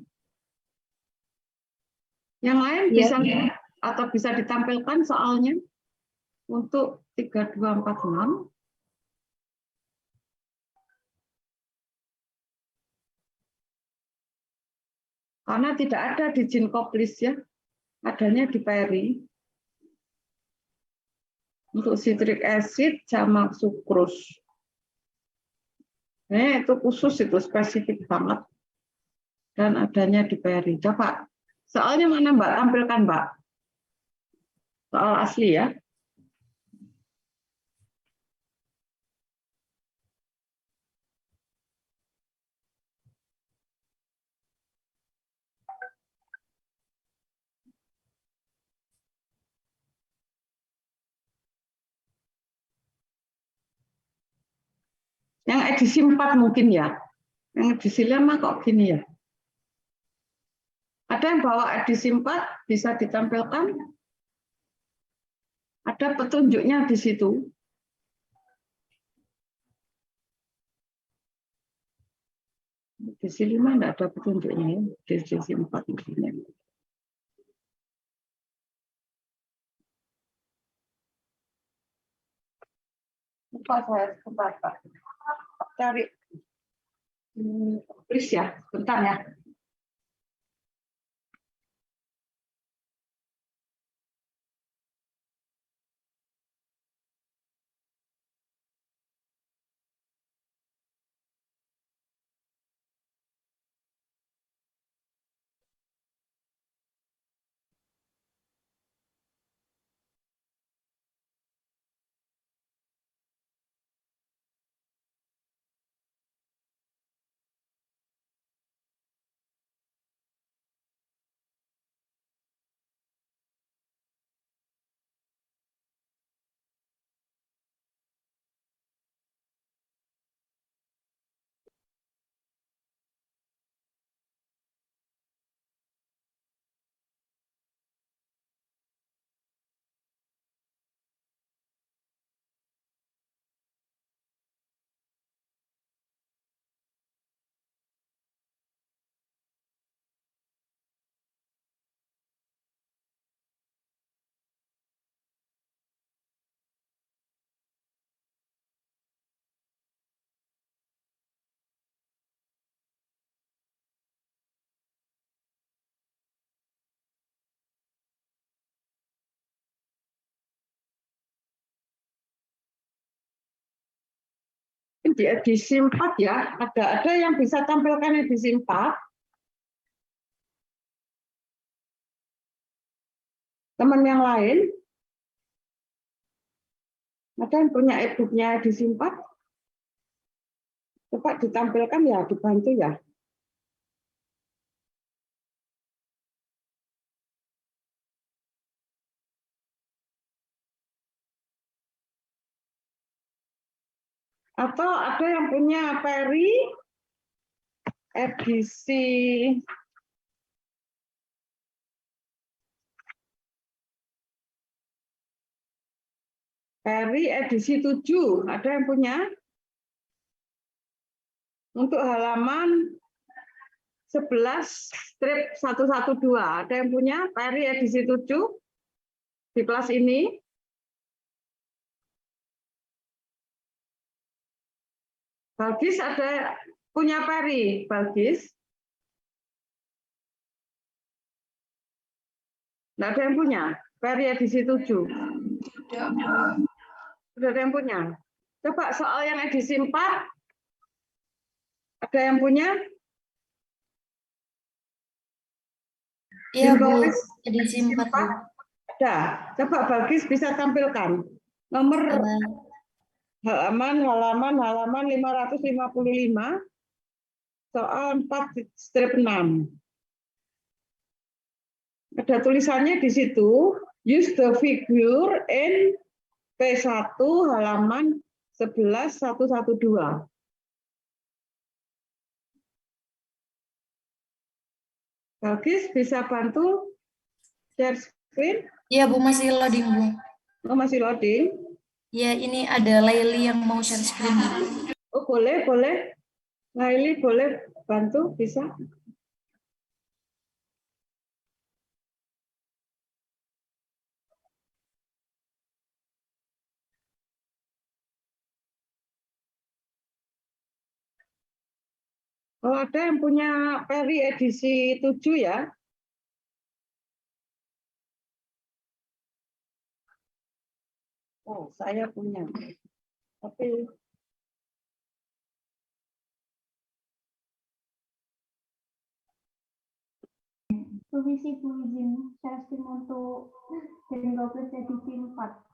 Yang lain Iya. bisa atau bisa ditampilkan soalnya untuk 3246. Karena tidak ada di Ginkgoplis ya, adanya di Peri. Untuk citric acid sama sukrus. Itu khusus, itu spesifik banget. Dan adanya di Peri. Coba, soalnya mana Mbak? Tampilkan Mbak. Soal asli ya. Yang edisi 4 mungkin ya. Yang edisi 5 kok gini ya. Ada yang bawa edisi 4 bisa ditampilkan? Ada petunjuknya di situ. Edisi 5 enggak ada petunjuknya ya. Edisi 4 mungkin. Lupa saya sebentar Pak. Cari. Please ya, bentar ya. Di edisi 4 ya, ada yang bisa tampilkan edisi 4. Teman yang lain? Ada yang punya e-booknya edisi 4? Coba ditampilkan ya, dibantu ya. Atau ada yang punya Peri edisi Peri edisi 7, ada yang punya? Untuk halaman 11-112, ada yang punya Peri edisi 7 di kelas ini? Balkis ada punya Peri, Balkis? Nggak ada yang punya Peri edisi 7? Tidak. Sudah ada yang punya? Coba soal yang edisi 4, ada yang punya? Iya, Bu. Ginkgoplis Edisi 4, Bu. Ada. Coba Balkis bisa tampilkan. Nomor halaman 555, soal 4-6. Ada tulisannya di situ, use the figure in P1 halaman 11-112. Balkis bisa bantu share screen? Iya, Bu, masih loading, Bu. Oh, masih loading? Ya, ini ada Laili yang mau share screen. Oh, boleh. Laili boleh bantu, bisa? Kalau ada yang punya Peri edisi 7 ya. Oh, saya punya. Tapi Permisi Bu, izin sharing untuk dari 12 edisi 4.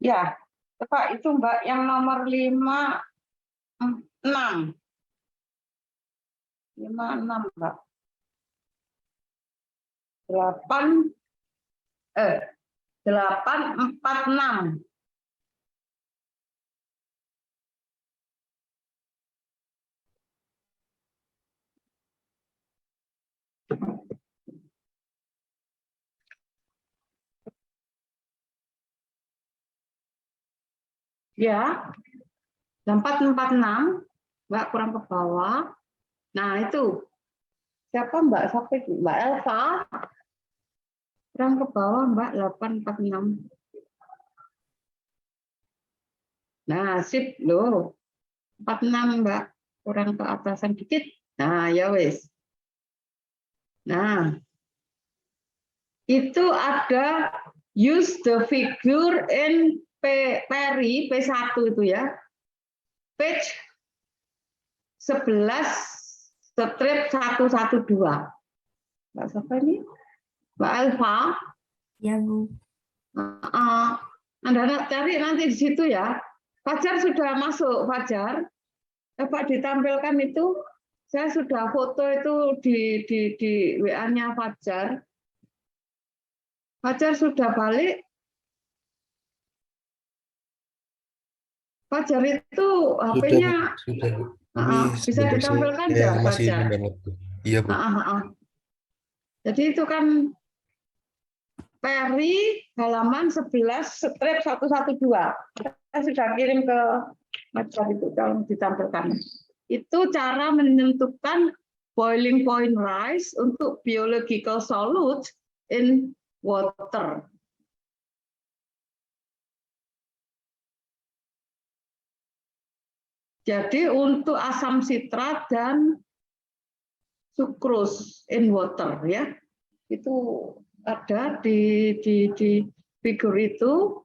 ya, Pak itu Mbak yang nomor 5, 6. 5, 6 Mbak. 8, 8, 4, 6. Ya, 4, 4, 6. Mbak kurang ke bawah. Nah, itu. Siapa Mbak? Sampai Mbak Elva. Kurang ke bawah Mbak, 8, 4, 6. Nah, sip loh. 4, 6 Mbak. Kurang ke atasan dikit. Nah, ya wes. Nah, itu ada use the figure in Peri P1 itu ya. Page 11 strip 112. Mbak siapa ini? Mbak Elva. Ya Bu. Anda cari nanti di situ ya. Fajar sudah masuk, Fajar. Coba ditampilkan itu. Saya sudah foto itu di WA-nya Fajar. Fajar sudah balik. Fajar itu HP-nya sudah, Bu. Ini bisa ditampilkan saya nggak, masih Fajar? nambah waktu. Iya, Bu. Jadi itu kan Peri halaman 11 strip 112. Saya sudah kirim ke Fajar itu kalau ditampilkan. Itu cara menentukan boiling point rise untuk biological solute in water. Jadi untuk asam sitrat dan sukrus in water ya. Itu ada di figur itu.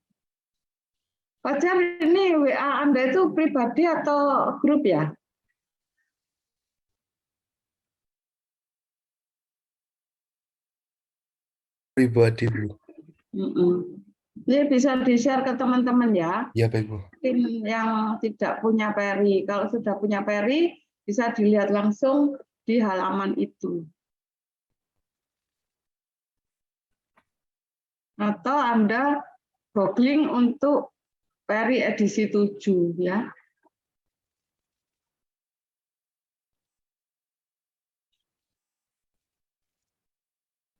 Fajar ini WA Anda itu pribadi atau grup ya? Pribadi, Bu. Ini bisa di-share ke teman-teman ya. Iya, baik, Bu. Mungkin yang tidak punya Peri. Kalau sudah punya Peri, bisa dilihat langsung di halaman itu. atau Anda googling untuk Peri edisi 7 ya.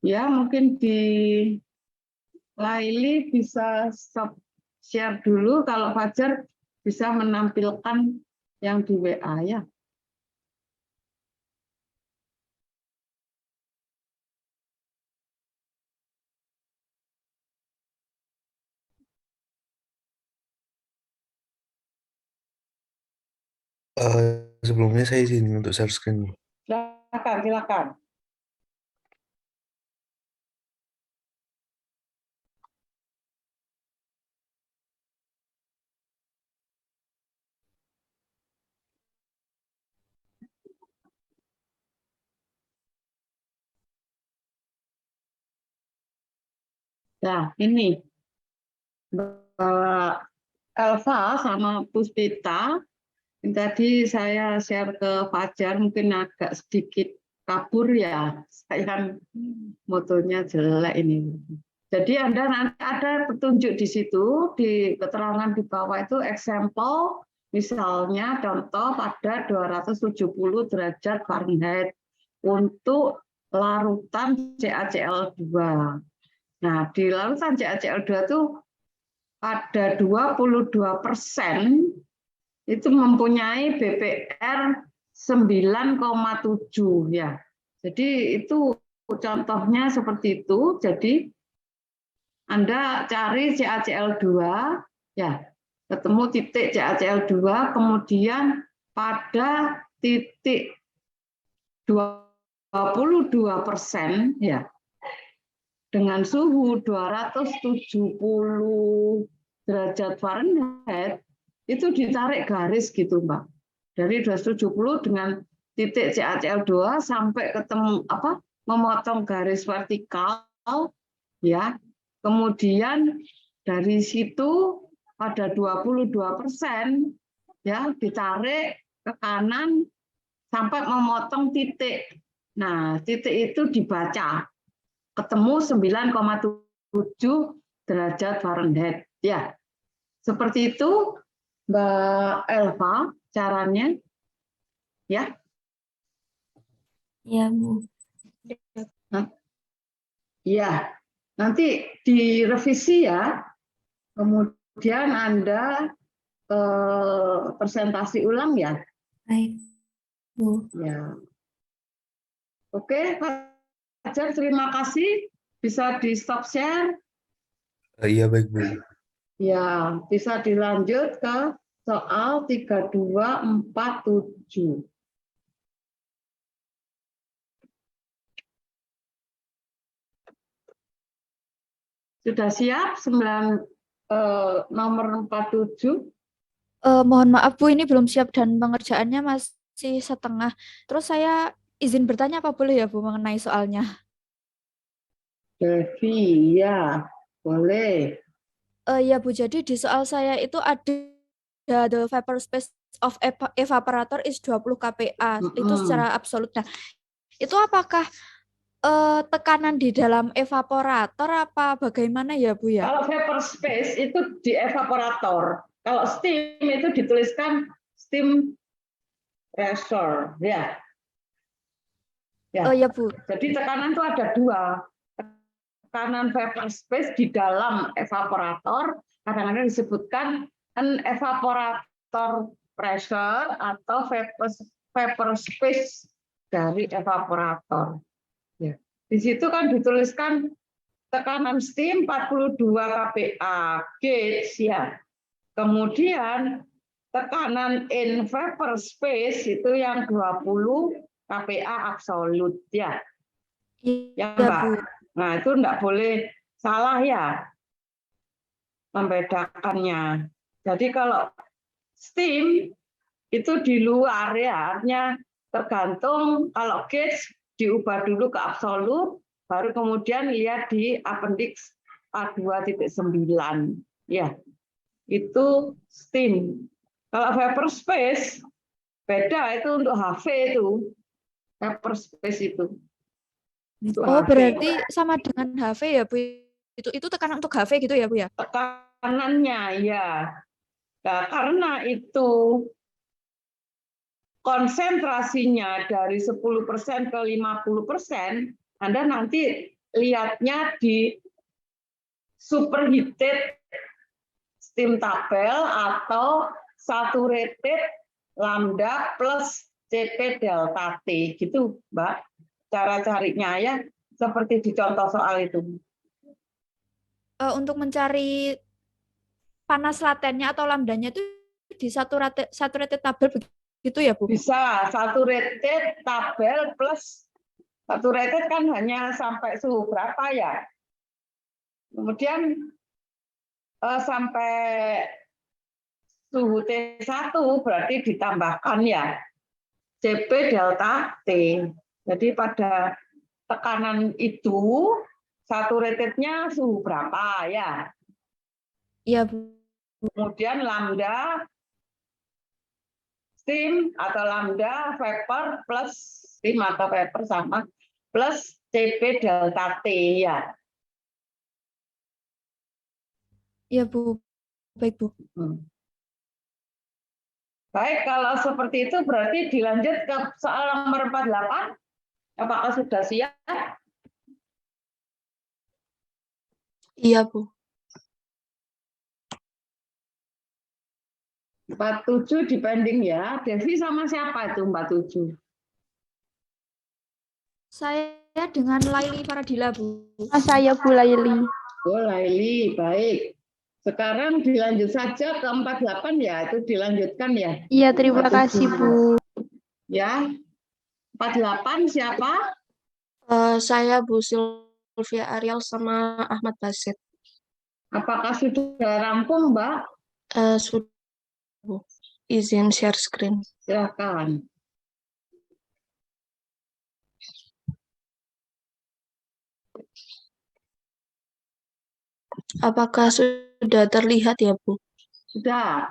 Ya, mungkin di Laili bisa stop share dulu, kalau Fajar bisa menampilkan yang di WA ya. Sebelumnya saya izin untuk share screen. Silakan, silakan. Nah, ini Mbak Elva sama Puspita. Tadi saya share ke Fajar, mungkin agak sedikit kabur ya. Saya kan motonya jelek ini. Jadi Anda nanti ada petunjuk di situ, di keterangan di bawah itu example, misalnya contoh pada 270 derajat Fahrenheit untuk larutan CaCl2. Nah, di larutan CaCl2 itu ada 22% itu mempunyai BPR 9,7 ya. Jadi itu contohnya seperti itu. Jadi Anda cari CaCl2 ya, ketemu titik CaCl2, kemudian pada titik 22% ya, dengan suhu 270 derajat Fahrenheit, itu ditarik garis gitu, Mbak. Dari 270 dengan titik CaCl2 sampai ketemu memotong garis vertikal ya. Kemudian dari situ pada 22% ya ditarik ke kanan sampai memotong titik. Nah, titik itu dibaca ketemu 9,7 derajat Fahrenheit. Ya, seperti itu Mbak Elva caranya. Ya. Ya, Bu. Ya, nanti direvisi ya. Kemudian Anda presentasi ulang ya. Baik, Bu. Ya. Oke, Fajar, terima kasih. Bisa di stop share. Iya baik Bu. Ya, bisa dilanjut ke soal 3247. Sudah siap nomor 47? Mohon maaf Bu, ini belum siap dan pengerjaannya masih setengah. Terus saya izin bertanya apa boleh ya Bu mengenai soalnya? Devi, ya boleh. Ya Bu, jadi di soal saya itu ada the vapor space of evaporator is 20 kPa. Itu secara absolut. Nah, itu apakah tekanan di dalam evaporator apa bagaimana ya Bu ya? Kalau vapor space itu di evaporator. Kalau steam itu dituliskan steam pressure, ya. Ya. Oh ya Bu. Jadi tekanan itu ada dua. Tekanan vapor space di dalam evaporator, kadang-kadang disebutkan evaporator pressure atau vapor space dari evaporator. Ya. Di situ kan dituliskan tekanan steam 42 kPa gauge ya. Kemudian tekanan in vapor space itu yang 20 kPa absolut ya. Ya, Mbak. Nah, itu enggak boleh salah ya membedakannya. Jadi kalau steam itu di luar ya, artinya tergantung kalau gauge diubah dulu ke absolut, baru kemudian lihat di appendix A2.9 ya. Itu steam. Kalau vapor space beda, itu untuk HV itu. Vapor space itu. Oh, berarti sama dengan HV ya Bu Itu tekanan untuk HV gitu ya, Bu ya? Tekanannya ya. Nah, karena itu konsentrasinya dari 10% ke 50%, Anda nanti lihatnya di superheated steam tabel atau saturated lambda plus Cp delta T gitu, Mbak. Cara carinya ya seperti di contoh soal itu. Untuk mencari panas latennya atau lambdanya itu di saturated tabel begitu ya, Bu? Bisa saturated tabel plus saturated kan hanya sampai suhu berapa ya? Kemudian sampai suhu T1 berarti ditambahkan ya Cp delta T. Jadi pada tekanan itu saturatednya suhu berapa ya? Iya, Bu. Kemudian lambda steam atau lambda vapor plus steam atau vapor sama plus Cp delta T ya. Iya, Bu. Baik, Bu. Baik, kalau seperti itu berarti dilanjut ke soal nomor 48. Apakah sudah siap? Iya, Bu. 47 depending ya. Devi sama siapa itu 47? Saya dengan Laili Faradila, Bu. Saya Bu Laili. Oh, Laili, baik. Sekarang dilanjut saja ke 48 ya, itu dilanjutkan ya. Iya, terima kasih, Bu. Ya. 48 siapa? Saya Bu Sylvia Ariel sama Ahmad Basit. Apakah sudah rampung, Mbak? Sudah, Bu. Izin share screen. Silakan. Apakah sudah terlihat ya, Bu? Sudah.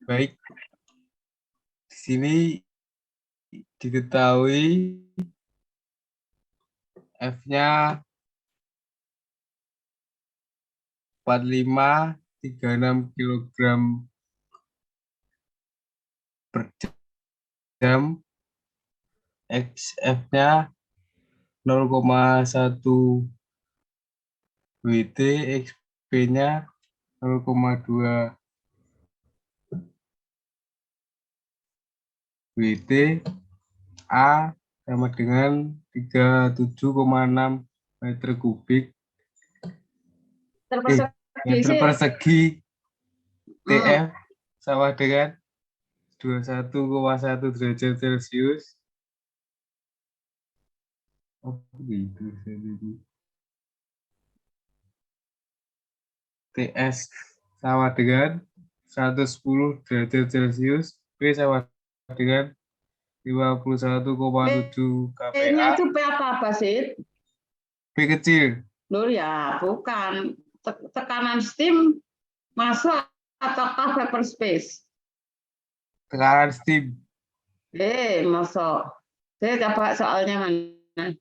Baik. Di sini diketahui F-nya 4536 kg per jam, XF-nya 0,1 WT, XP-nya 0,2 WT, A sama dengan 37,6 meter kubik meter persegi, TF sama dengan 21,1 derajat Celcius. Oh, gitu. TS sama dengan 110 derajat Celcius, P sama dengan 51,7 kPa. P-nya itu P apa, Basit? P kecil. Loh ya, bukan. Tekanan steam masuk ataukah vapor space? Tekanan steam. Masuk. Saya coba soalnya mana?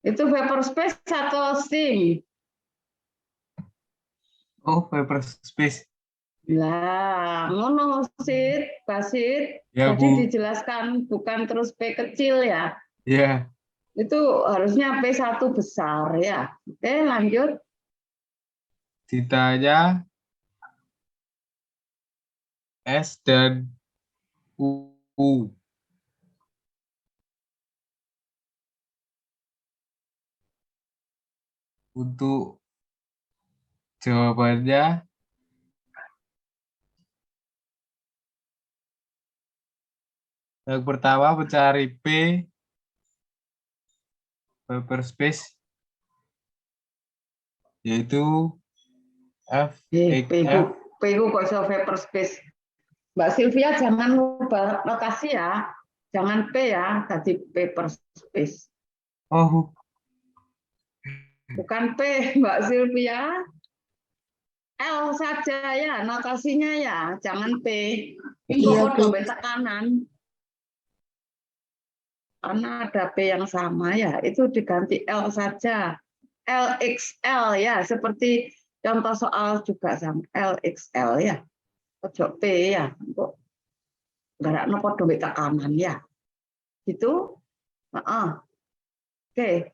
Itu vapor space atau steam? Oh, vapor space. Lah, ngono Basit. Ya, Tadi Bu. dijelaskan bukan terus P kecil ya. Ya. Itu harusnya P1 besar ya. Oke, lanjut. Ditanya S dan U. Untuk jawabannya yang pertama mencari P vapor space yaitu F P kok iso vapor space. Mbak Sylvia jangan ubah notasi ya. Jangan P ya, tadi vapor space. Oh, Bukan P, Mbak Sylvia. L saja ya, notasinya ya, jangan P. Info Iya, kode Bu. tekanan. Karena ada P yang sama ya, itu diganti L saja. LXL ya, seperti contoh soal juga sama LXL ya. Ojo P ya, untuk nggak kode tekanan ya. Gitu. Oke.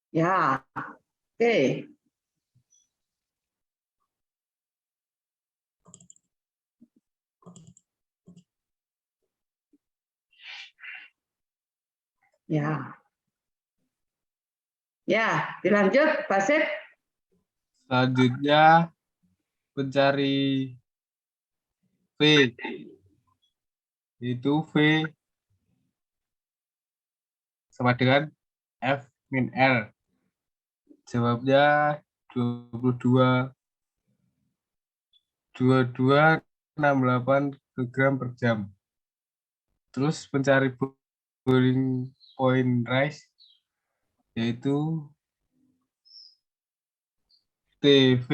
Ya, oke. Ya. Ya, dilanjut, Basit. Selanjutnya mencari V. Itu V sama dengan F min R. Jawabnya 22,68 kg per jam. Terus mencari boiling point rise, yaitu TV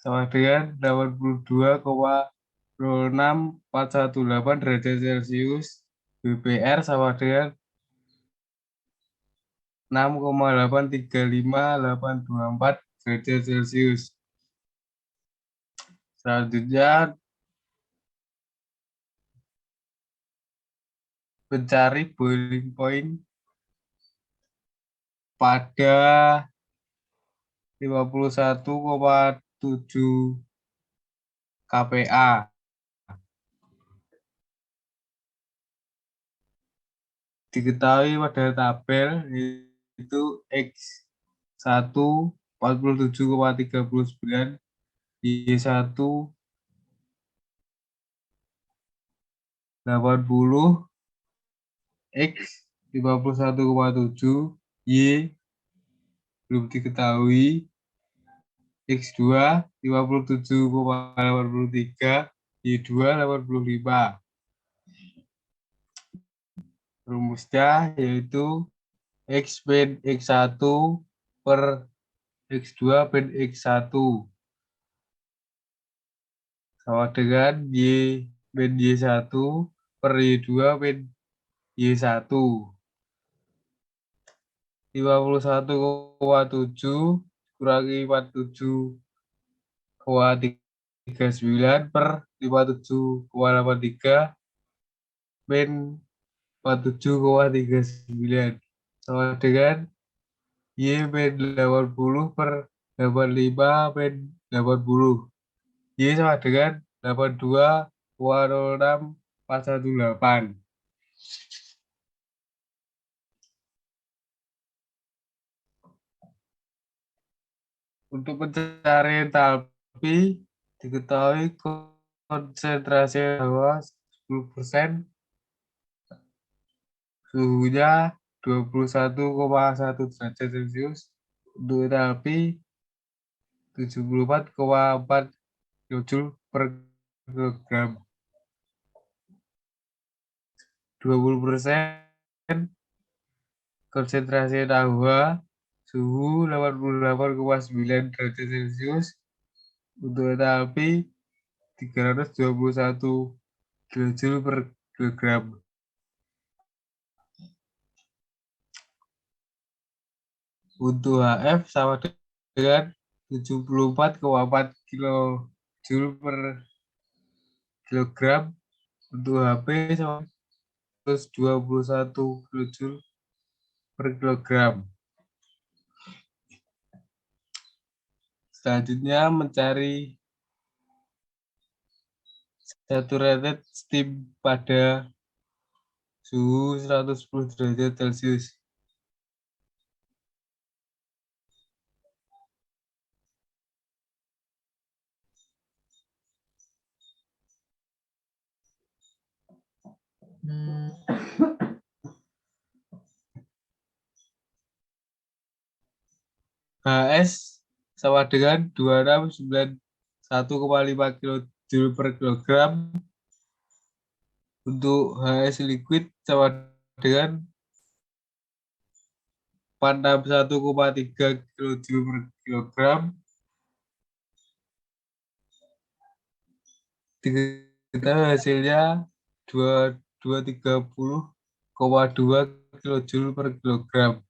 sama dengan 82,06418 derajat Celcius. BPR sama dengan 6,835824 derajat Celcius. Selanjutnya mencari boiling point pada 51,7 kPa. Diketahui pada tabel itu X1 47,39, Y1 80, X 51,7, Y belum diketahui, X2 57,83, Y2 85. Rumusnya yaitu X bin X1 per X2 bin X1 sama dengan Y bin Y1 per Y2 bin Y1. 51,7 kurangi 47,39 per 57,83 bin 47,39 sama dengan Y bin 80 per 85 bin 80. Y sama dengan 82,06418. Untuk pencarian entalpi, diketahui konsentrasi hawa 10%, suhunya 21,1 derajat Celcius, untuk entalpi 74,4 kJ per kilogram. 20% konsentrasi hawa, suhu 88,9 derajat Celcius, untuk entalpi 321 kJ per kilogram. Untuk HF sama dengan 74,4 kJ per kilogram. Untuk HP sama 121 kJ per kilogram. Selanjutnya mencari saturated steam pada suhu 110 derajat Celcius. HS sama dengan 2691,5 kJ per kilogram. Untuk HS liquid sama dengan 461,3 kilojoule per kilogram. Kita hasilnya 230,2 kilojoule per kilogram.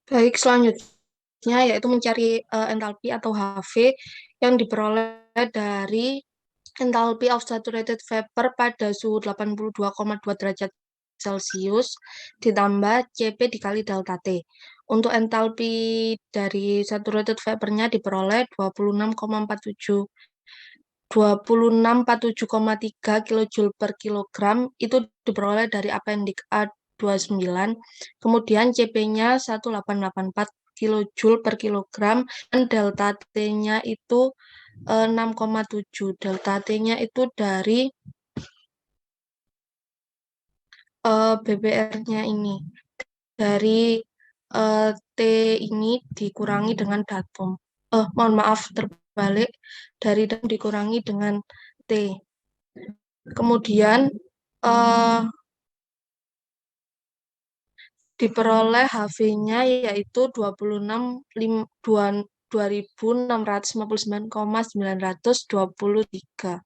Baik, selanjutnya yaitu mencari entalpi atau HV yang diperoleh dari entalpi of saturated vapor pada suhu 82,2 derajat Celcius ditambah Cp dikali delta T. Untuk entalpi dari saturated vapornya diperoleh 2647,3 kilojoule per kilogram, itu diperoleh dari apendik A29. Kemudian Cp-nya 1884 kilojoule per kilogram dan delta T-nya itu 6,7. Delta T-nya itu dari BBR-nya ini. Dari T ini dikurangi dengan datum. Mohon maaf, terbalik. Dari datum dikurangi dengan T. Kemudian diperoleh HV-nya yaitu 2659,923.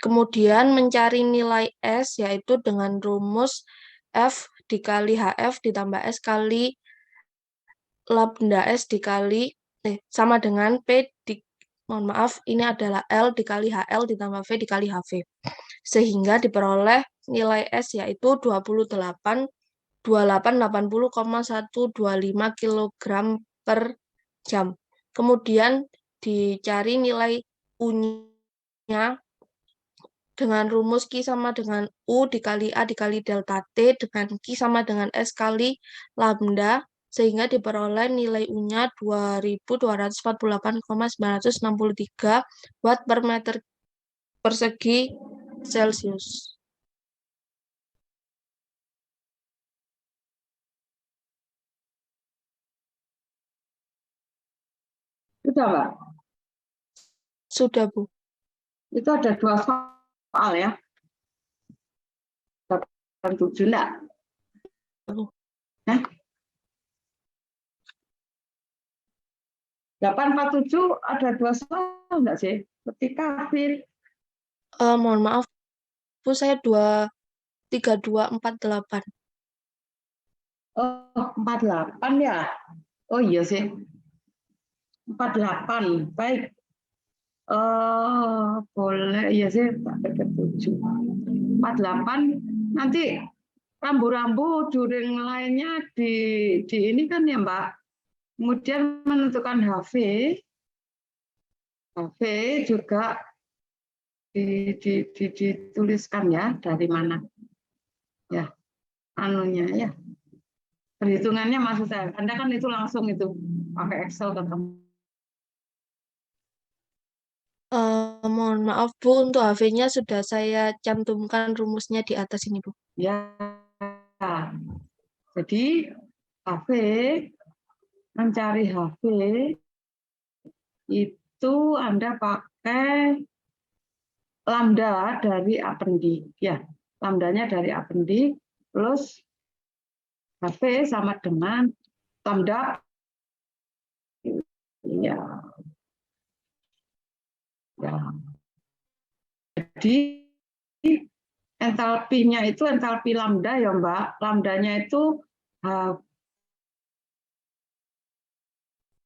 Kemudian mencari nilai S yaitu dengan rumus F dikali HF ditambah S kali lambda S dikali sama dengan mohon maaf, ini adalah L dikali HL ditambah V dikali HV. Sehingga diperoleh nilai S yaitu 2880,125 kg per jam. Kemudian dicari nilai U-nya dengan rumus Q sama dengan U dikali A dikali delta T dengan Q sama dengan S kali lambda, sehingga diperoleh nilai U-nya 2248,963 watt per meter persegi Celcius. Sudah, Mbak? Sudah, Bu. Itu ada 2 soal ya. 7 enggak? Hah? 847 ada 2 soal enggak sih? Ketika kafir. Mohon maaf, Bu, saya 3248. Oh, 48 ya? Oh iya sih. 48. Baik. Boleh, iya sih, tak ke 7. 48. Nanti rambu-rambu juring lainnya di ini kan ya, Mbak. Kemudian menentukan HV juga dituliskan ya, dari mana. Ya, anunya ya. Perhitungannya maksud saya. Anda kan itu langsung itu pakai Excel ketemu. Mohon maaf, Bu, untuk HV-nya sudah saya cantumkan rumusnya di atas ini, Bu. Ya. Jadi HV, mencari HV itu Anda pakai lambda dari apendik. Ya, lambdanya dari apendik plus HV sama dengan lambda. Ya. Ya. Jadi entalpinya itu entalpi lambda ya, Mbak. Lambdanya itu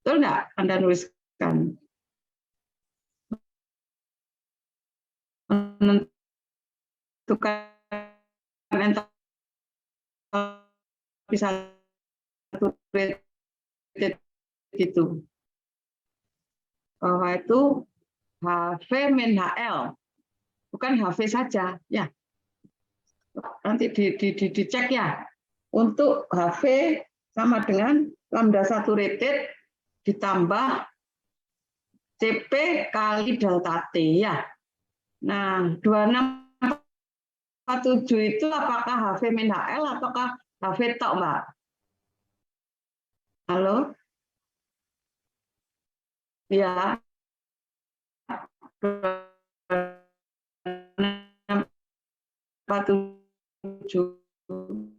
betul nggak Anda nuliskan? Menentukan entalpi saturated gitu. Bahwa itu HV min HL, bukan HV saja ya. Nanti dicek ya. Untuk HV sama dengan lambda saturated ditambah Cp kali delta T ya. Nah, 2647 itu apakah HV min HL ataukah HV tok, Mbak? Halo? Ya. 47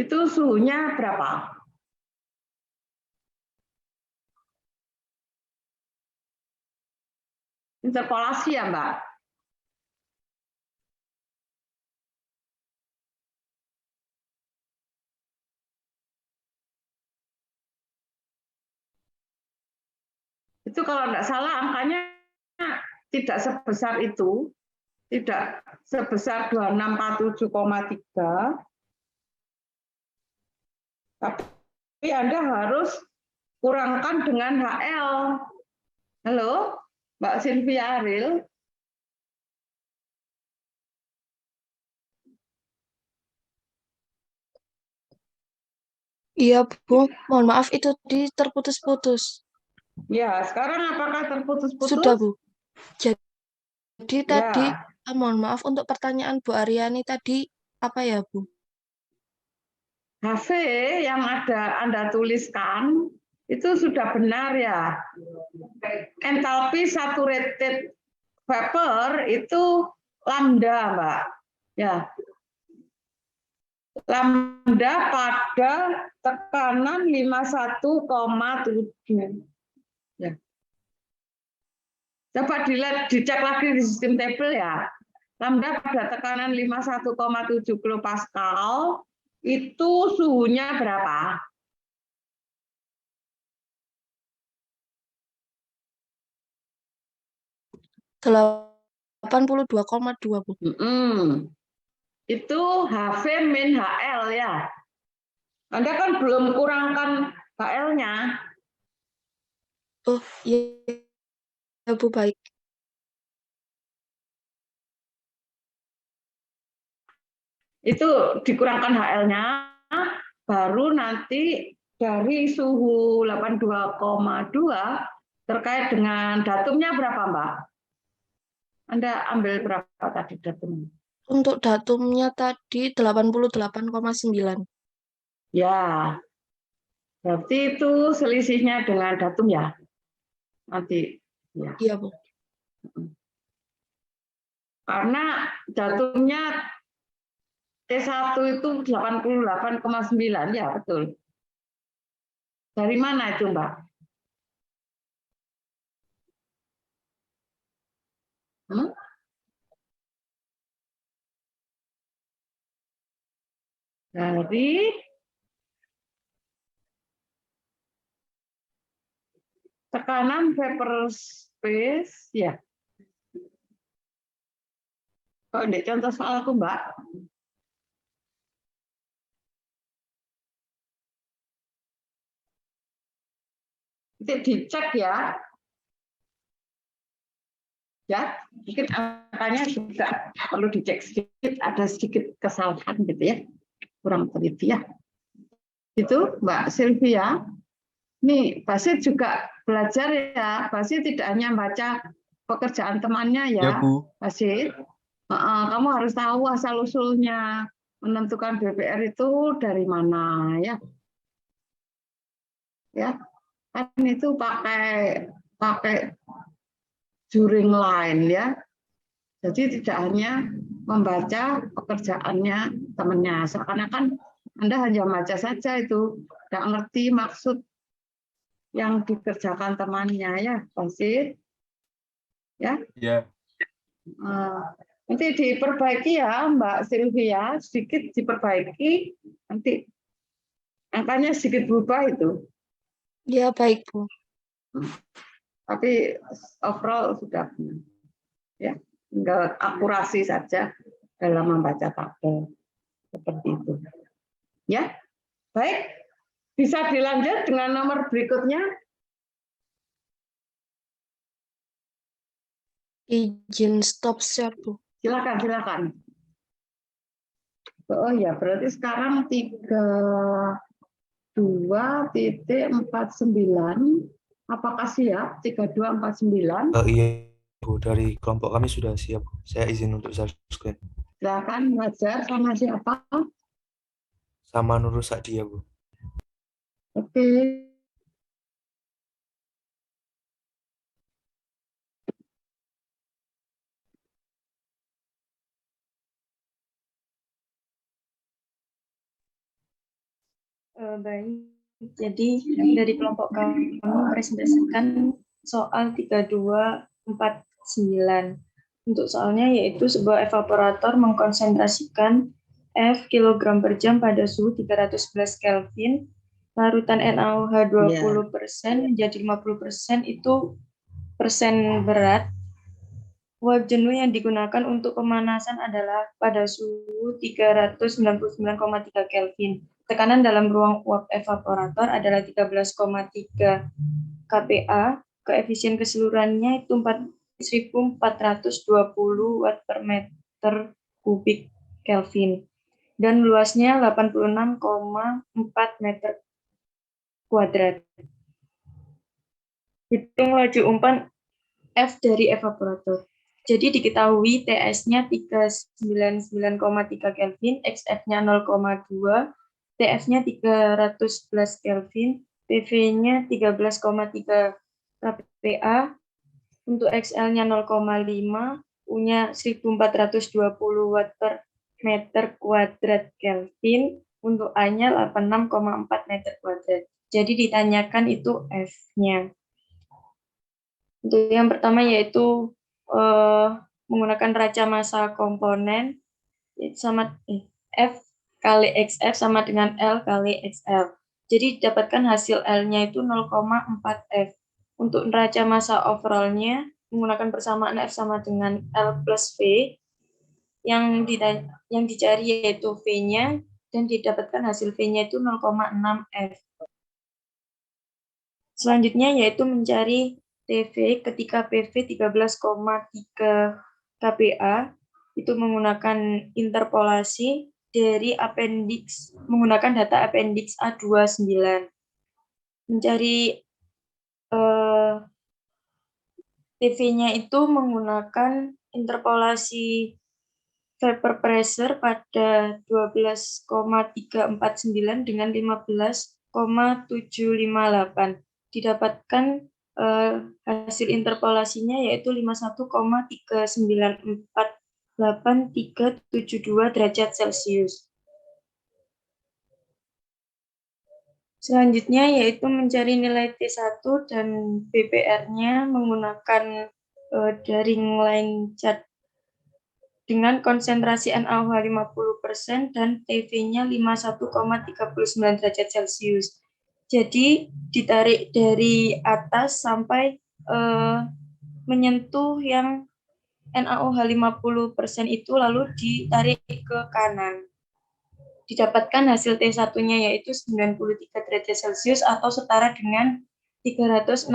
Itu suhunya berapa? Interpolasi ya, Mbak? Itu kalau enggak salah angkanya tidak sebesar itu, tidak sebesar 2647,3, tapi Anda harus kurangkan dengan HL. Halo, Mbak Sylvia Aril. Iya, Bu. Mohon maaf itu terputus-putus. Ya, sekarang apakah terputus-putus? Sudah, Bu. Jadi tadi, Ya. mohon maaf untuk pertanyaan Bu Aryani tadi, apa ya, Bu? HV yang ada Anda tuliskan itu sudah benar ya. Enthalpy saturated vapor itu lambda, Mbak. Ya. Lambda pada tekanan 51,7. Ya. Coba dicek lagi di sistem tabel ya. Lambda pada tekanan 51,7 kilopascal itu suhunya berapa? Delapan 82,2, Bu. Itu HV min HL ya. Anda kan belum kurangkan HL-nya. Oh, iya, Bu, baik. Itu dikurangkan HL-nya, baru nanti dari suhu 82,2 terkait dengan datumnya berapa, Mbak? Anda ambil berapa tadi datumnya? Untuk datumnya tadi 88,9. Ya, berarti itu selisihnya dengan datum ya? Nanti. Ya. Iya, Bu. Karena datumnya T1 itu 88,9, ya betul. Dari mana itu, Mbak? Dari tekanan vapor space, ya. Kalau di contoh soalku, Mbak. Itu dicek ya. Ya, mungkin angkanya juga perlu dicek sedikit, ada sedikit kesalahan gitu ya. Kurang teliti ya. Itu Mbak Sylvia. Nih, Basit juga belajar ya. Basit tidak hanya baca pekerjaan temannya ya, Bu. Basit. Kamu harus tahu asal-usulnya. Menentukan BPR itu dari mana ya. Ya, kan itu pakai juring line ya. Jadi tidak hanya membaca pekerjaannya temannya. Seakan-akan Anda hanya baca saja itu. Tidak ngerti maksud yang dikerjakan temannya ya, Basit. Ya. Ya. Nanti diperbaiki ya, Mbak Sylvia, sedikit diperbaiki. Nanti angkanya sedikit berubah itu. Ya, baik, Bu. Tapi overall sudah benar. Ya, tinggal akurasi saja dalam membaca tabel. Seperti itu. Ya, baik. Bisa dilanjut dengan nomor berikutnya. Izin stop share, Bu. Silakan. Oh ya, berarti sekarang 32.49. Apakah siap 3249? Iya, Bu. Dari kelompok kami sudah siap. Saya izin untuk share screen. Silakan Wajar sama siapa? Sama Nurul Sakdia, Bu. Oke. Baik, jadi dari kelompok kami presentasikan soal 3249. Untuk soalnya yaitu sebuah evaporator mengkonsentrasikan F kilogram per jam pada suhu 311 Kelvin, larutan NaOH 20% menjadi 50% itu persen berat. Uap jenuh yang digunakan untuk pemanasan adalah pada suhu 399,3 Kelvin. Tekanan dalam ruang uap evaporator adalah 13,3 kPa. Koefisien keseluruhannya itu 1420 watt per meter kubik Kelvin. Dan luasnya 86,4 meter kuadrat. Hitung laju umpan F dari evaporator. Jadi diketahui TS-nya 399,3 Kelvin, XF-nya 0,2, TF-nya 311 Kelvin, PV-nya 13,3 kPa, untuk XL-nya 0,5, U-nya 1420 watt per meter kuadrat Kelvin, untuk A-nya 86,4 meter kuadrat. Jadi ditanyakan itu F-nya. Untuk yang pertama yaitu menggunakan raca massa komponen sama F kali XF sama dengan L kali XL. Jadi didapatkan hasil L-nya itu 0,4 F. Untuk neraca massa overall-nya menggunakan persamaan F sama dengan L plus V, yang dicari yaitu V-nya, dan didapatkan hasil V-nya itu 0,6 F. Selanjutnya yaitu mencari TV ketika PV 13,3 kPa, itu menggunakan interpolasi dari appendix, menggunakan data appendix A29. Mencari TV-nya itu menggunakan interpolasi vapor pressure pada 12,349 dengan 15,758. Didapatkan hasil interpolasinya yaitu 51,3948372 derajat Celcius. Selanjutnya yaitu mencari nilai T1 dan BPR-nya menggunakan daring line chart dengan konsentrasi NaOH 50% dan TV-nya 51,39 derajat Celcius. Jadi ditarik dari atas sampai menyentuh yang NaOH 50% itu, lalu ditarik ke kanan. Didapatkan hasil T1-nya yaitu 93 derajat Celcius atau setara dengan 366,15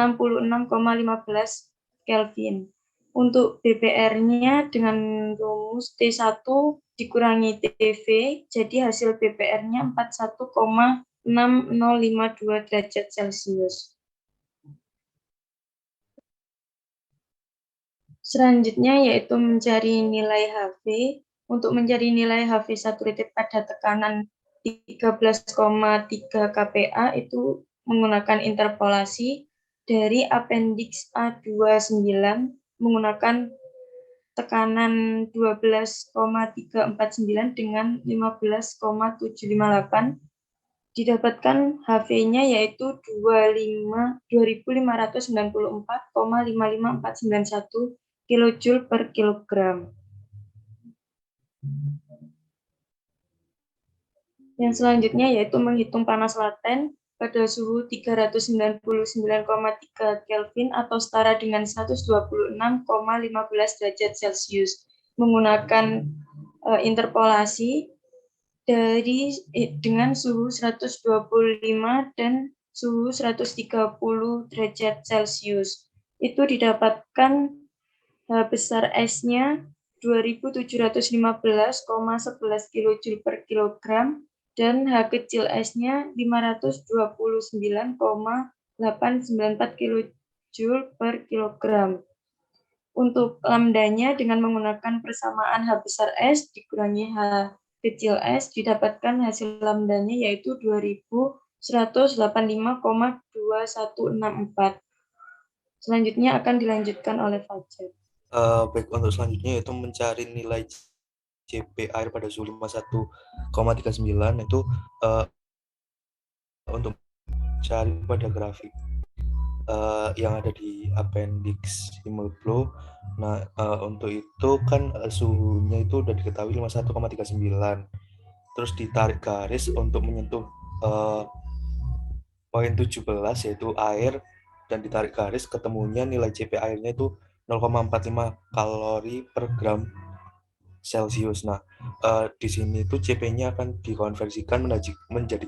Kelvin. Untuk BPR-nya dengan rumus T1 dikurangi TV, jadi hasil BPR-nya 41,6052 derajat Celcius. Selanjutnya yaitu mencari nilai HV. Untuk mencari nilai HV saturated pada tekanan 13,3 kPa itu menggunakan interpolasi dari appendix A29 menggunakan tekanan 12,349 dengan 15,758. Didapatkan HV-nya yaitu 2594,55491 kilojoule per kilogram. Yang selanjutnya yaitu menghitung panas laten pada suhu 399,3 Kelvin atau setara dengan 126,15 derajat Celcius menggunakan interpolasi dengan suhu 125 dan suhu 130 derajat Celcius. Itu didapatkan besar esnya 2715,11 kJ per kilogram dan H kecil esnya 529,894 kJ per kilogram. Untuk lambdanya dengan menggunakan persamaan H besar S dikurangi H kecil S didapatkan hasil lambdanya yaitu 2185,2164. Selanjutnya akan dilanjutkan oleh Fajar. Baik, untuk selanjutnya yaitu mencari nilai CP air pada suhu 51,39 itu untuk cari pada grafik yang ada di appendix Himmelblau. Nah, untuk itu kan suhunya itu udah diketahui 51,39. Terus ditarik garis untuk menyentuh poin 17 yaitu air, dan ditarik garis ketemunya nilai CP airnya itu 0,45 kalori per gram Celcius. Nah, di sini itu CP-nya akan dikonversikan menjadi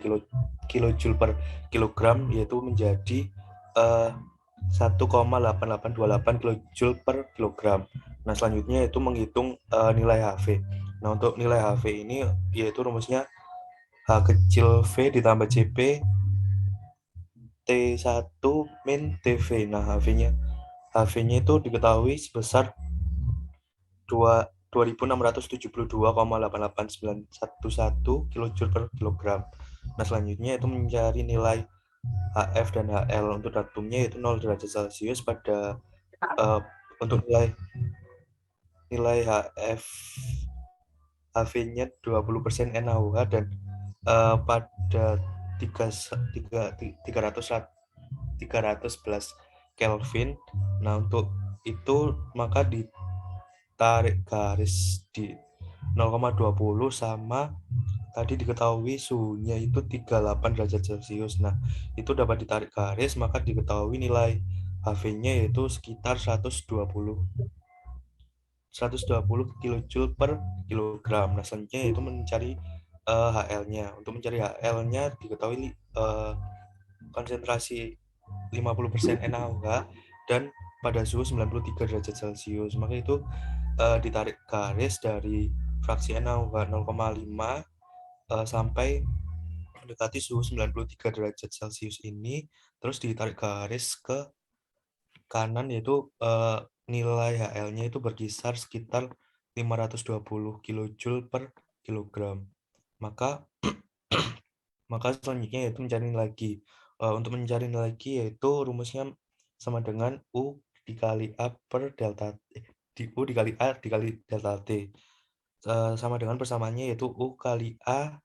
kilojoule per kilogram, yaitu menjadi 1,8828 kilojoule per kilogram. Nah, selanjutnya itu menghitung nilai HV. Nah, untuk nilai HV ini yaitu rumusnya H kecil V ditambah CP T1 min TV. Nah, HV-nya itu diketahui sebesar 2672,88911 kJ per kilogram. Nah, selanjutnya itu mencari nilai HF dan HL. Untuk datumnya yaitu 0 derajat Celcius pada untuk nilai HF HV-nya 20% NaOH dan pada 311 Kelvin. Nah, untuk itu maka ditarik garis di 0,20 sama tadi diketahui suhunya itu 38 derajat Celcius. Nah, itu dapat ditarik garis maka diketahui nilai HV-nya yaitu sekitar 120 kJ per kilogram. Nah, selanjutnya itu mencari HL-nya. Untuk mencari HL-nya diketahui konsentrasi 50% NaOH dan pada suhu 93 derajat Celcius. Maka itu ditarik garis dari fraksi NaOH 0,5 sampai mendekati suhu 93 derajat Celcius ini, terus ditarik garis ke kanan yaitu nilai HL-nya itu berkisar sekitar 520 kJ per kilogram. Maka selanjutnya yaitu mencari nilai Q. Untuk mencari nilai Q yaitu rumusnya sama dengan U dikali A per delta U dikali A dikali delta T. Sama dengan persamaannya yaitu U kali A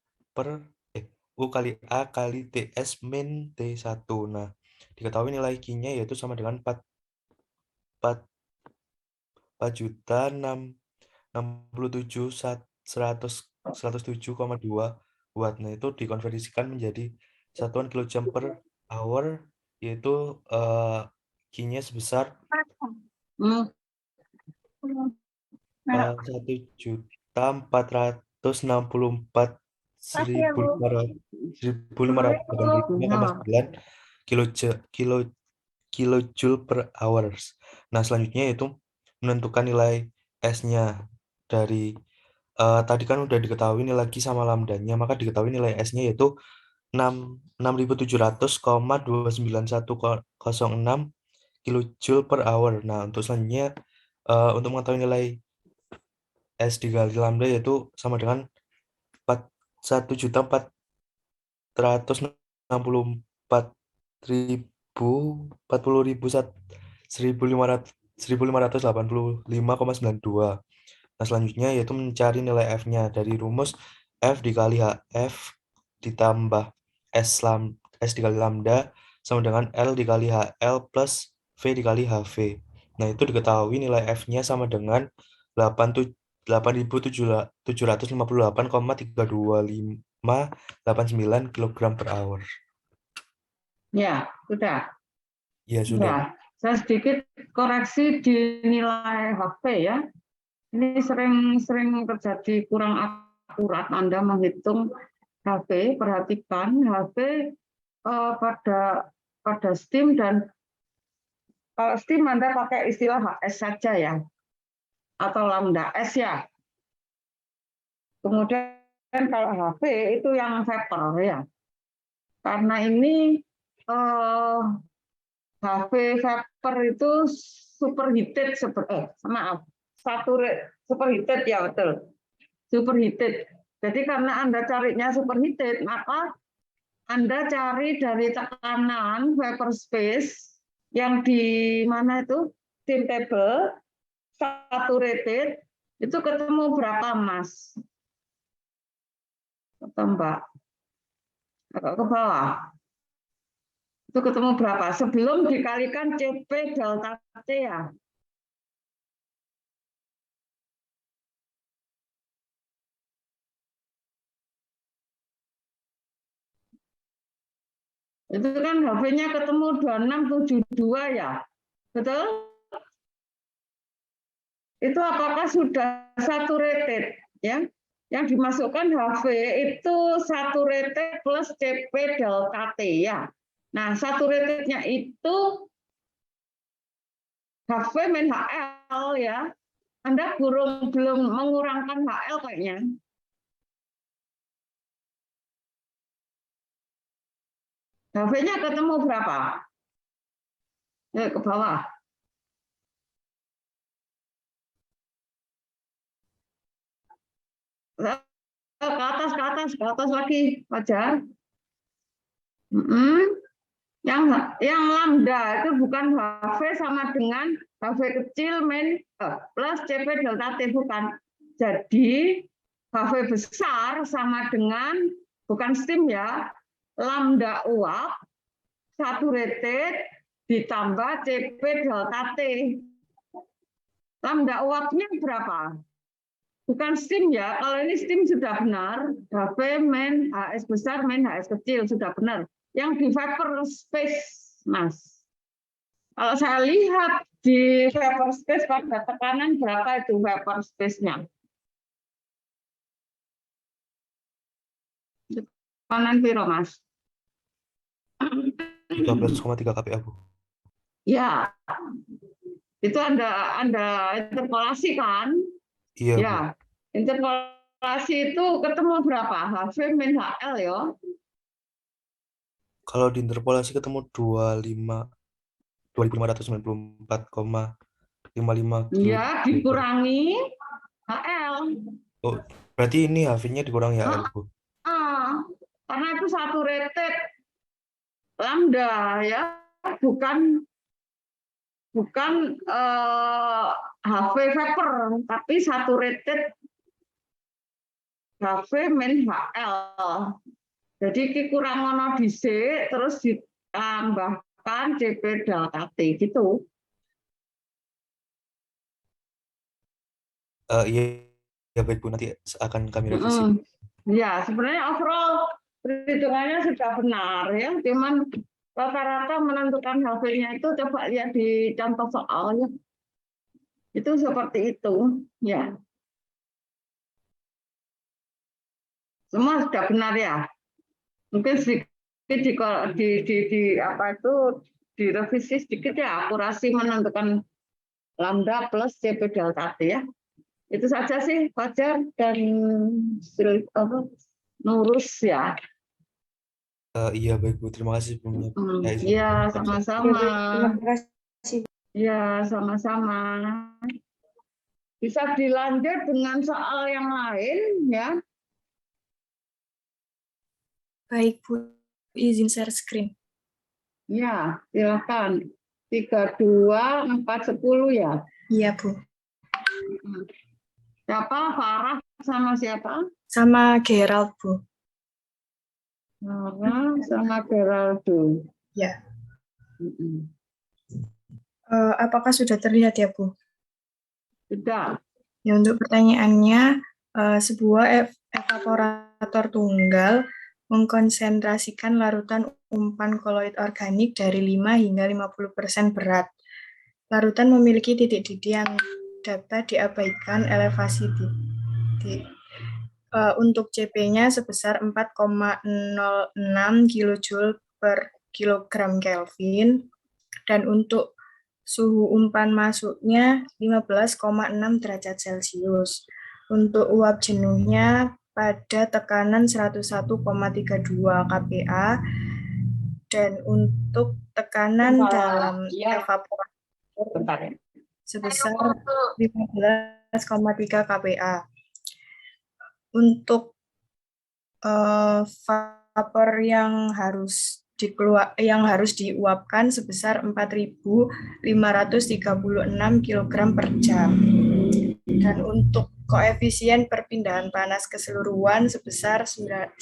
kali TS min T1. Nah, diketahui nilai Q-nya yaitu sama dengan 4.067.107,2 watt. Nah, itu dikonversikan menjadi satuan kilojam per hour, yaitu Q-nya sebesar 1.464.585,9 kilojoule per hours. Nah, selanjutnya yaitu menentukan nilai S-nya dari tadi kan udah diketahui nilai Q sama lambdanya, maka diketahui nilai S-nya yaitu 6.700,29106 kilojoule per hour. Nah, untuk selanjutnya untuk mengetahui nilai S dikali lambda yaitu sama dengan 1.440.1585,92. Nah, selanjutnya yaitu mencari nilai F-nya dari rumus F dikali HF ditambah S dikali lambda sama dengan L dikali HL plus V dikali HV. Nah, itu diketahui nilai F-nya sama dengan 8.758,32589 kg per hour. Ya, sudah. Ya, sudah. Ya, saya sedikit koreksi di nilai HP ya. Ini sering terjadi kurang akurat Anda menghitung HV. Perhatikan HV pada STEAM, dan kalau STEAM Anda pakai istilah HS saja ya, atau lambda S ya. Kemudian kalau HV itu yang vapor ya. Karena ini HV vapor itu superheated, superheated ya, betul. Superheated. Jadi karena Anda carinya superheated, maka Anda cari dari tekanan vapor space yang di mana itu steam table saturated, itu ketemu berapa Mas? Atau Mbak? Agak ke bawah. Itu ketemu berapa? Sebelum dikalikan CP delta T ya. Itu kan HV-nya ketemu 2672 ya. Betul? Itu apakah sudah saturated ya? Yang dimasukkan HV itu saturated plus CP delta T ya. Nah, saturatednya itu HV min HL ya. Anda belum mengurangkan HL kayaknya. HV-nya ketemu berapa? Ke bawah. Ke atas lagi, Fajar. Yang lambda itu bukan HV sama dengan HV kecil min plus CP delta T, bukan. Jadi HV besar sama dengan, bukan steam ya, lambda uap saturated ditambah CP delta T. Lambda uapnya berapa? Bukan steam ya, kalau ini steam sudah benar, HV min HS besar min HS kecil sudah benar. Yang di vapor space, Mas. Kalau saya lihat di vapor space pada tekanan berapa itu vapor space-nya? Tekanan piro, Mas? 13,3 kPa, Bu. Ya, itu Anda interpolasi kan? Iya, ya, Bu. Interpolasi itu ketemu berapa? HV min HL ya. Kalau diinterpolasi ketemu 2594,55 ya, dikurangi HL. Oh, berarti ini HV-nya dikurangi HL, Bu. Karena itu saturated lambda ya, bukan HV vapor, tapi saturated HV min HL. Jadi kurang ono dhisik terus ditambahkan CP delta T gitu. Iya, ya baik Bu, nanti akan kami revisi. Ya, sebenarnya overall perhitungannya sudah benar ya, cuman rata-rata menentukan HV-nya itu coba lihat di contoh soal ya. Itu seperti itu ya. Semua sudah benar ya. Mungkin sedikit di apa itu direvisi sedikit ya, akurasi menentukan lambda plus CP delta T ya. Itu saja sih Fajar dan Nurus ya. Iya baik Bu, terima kasih Bu. Iya, sama-sama. Terima kasih. Ya, sama-sama. Bisa dilanjut dengan soal yang lain ya. Baik, Bu. Izin share screen. Ya, silakan. 32, 4, 10 ya. Iya, Bu. Siapa? Farah sama siapa? Sama Gerald, Bu. Farah sama Geraldo. Ya. Apakah sudah terlihat ya, Bu? Sudah. Ya, untuk pertanyaannya, sebuah evaporator tunggal mengkonsentrasikan larutan umpan koloid organik dari 5 hingga 50% berat. Larutan memiliki titik didih yang dapat diabaikan elevasi titik. Untuk CP-nya sebesar 4,06 kilojoule per kilogram Kelvin, dan untuk suhu umpan masuknya 15,6 derajat Celcius. Untuk uap jenuhnya pada tekanan 101,32 kPa, dan untuk tekanan dalam evaporator sebesar 15,3 kPa. Untuk vapor yang harus diuapkan sebesar 4.536 kg per jam. Dan untuk koefisien perpindahan panas keseluruhan sebesar 1988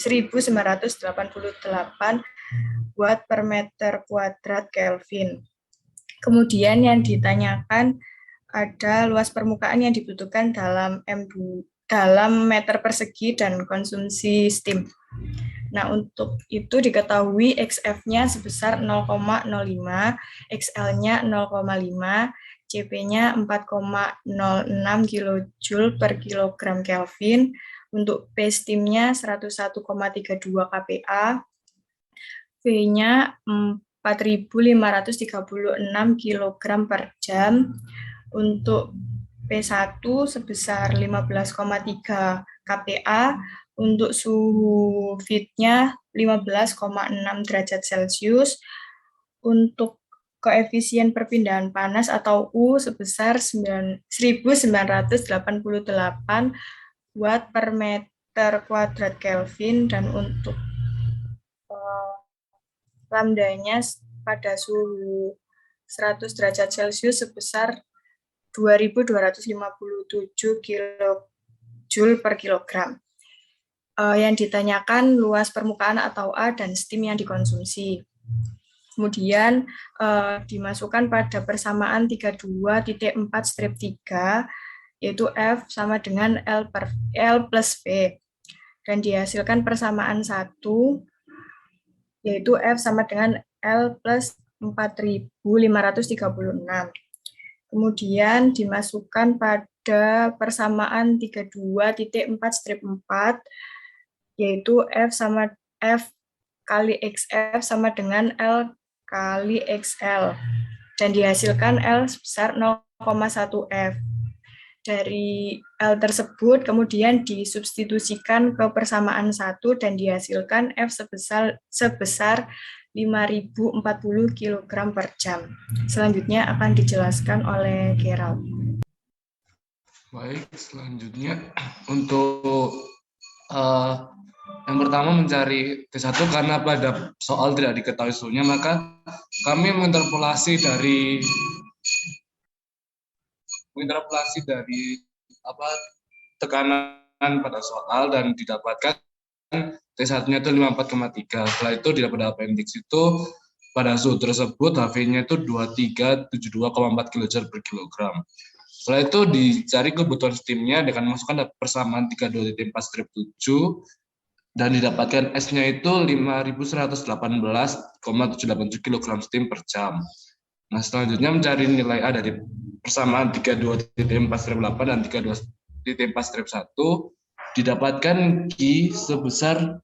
watt per meter kuadrat Kelvin. Kemudian yang ditanyakan ada luas permukaan yang dibutuhkan dalam meter persegi dan konsumsi steam. Nah, untuk itu diketahui XF-nya sebesar 0,05, XL-nya 0,5, CP-nya 4,06 kJ per kilogram Kelvin, untuk P steam-nya 101,32 kPa, V-nya 4.536 kg per jam, untuk P1 sebesar 15,3 kPa, untuk suhu feed-nya 15,6 derajat Celcius, untuk koefisien perpindahan panas atau U sebesar 1988 watt per meter kuadrat Kelvin, dan untuk lambdanya pada suhu 100 derajat Celcius sebesar 2.257 kJ per kilogram. Yang ditanyakan luas permukaan atau A dan steam yang dikonsumsi. Kemudian dimasukkan pada persamaan 32.4-3, yaitu F sama dengan L plus V. Dan dihasilkan persamaan 1, yaitu F sama dengan L plus 4.536. Kemudian dimasukkan pada persamaan 32.4-4, yaitu F kali XF sama dengan L kali XL, dan dihasilkan L sebesar 0,1 F. Dari L tersebut kemudian disubstitusikan ke persamaan 1 dan dihasilkan F sebesar 5.040 kg per jam. Selanjutnya akan dijelaskan oleh Gerald. Baik, selanjutnya untuk yang pertama mencari T1 karena pada soal tidak diketahui suhunya, maka kami menginterpolasi dari tekanan pada soal dan didapatkan T1-nya itu 54,3. Setelah itu didapat appendix itu pada suhu tersebut HV-nya itu 2372,4 kJ per kilogram. Setelah itu dicari kebutuhan steam-nya dengan memasukkan persamaan 32.4-7 dan didapatkan S-nya itu 5.118,787 kg steam per jam. Nah, selanjutnya mencari nilai A dari persamaan 32.4-8 dan 32.4-1, didapatkan Q sebesar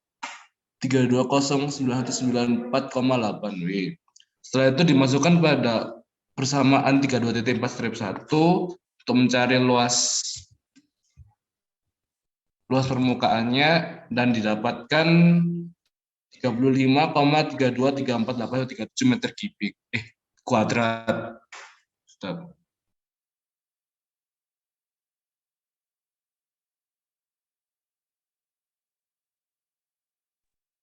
320.994,8 W. Setelah itu dimasukkan pada persamaan 32.4-1 untuk mencari luas permukaannya dan didapatkan 35,3234837 meter kuadrat.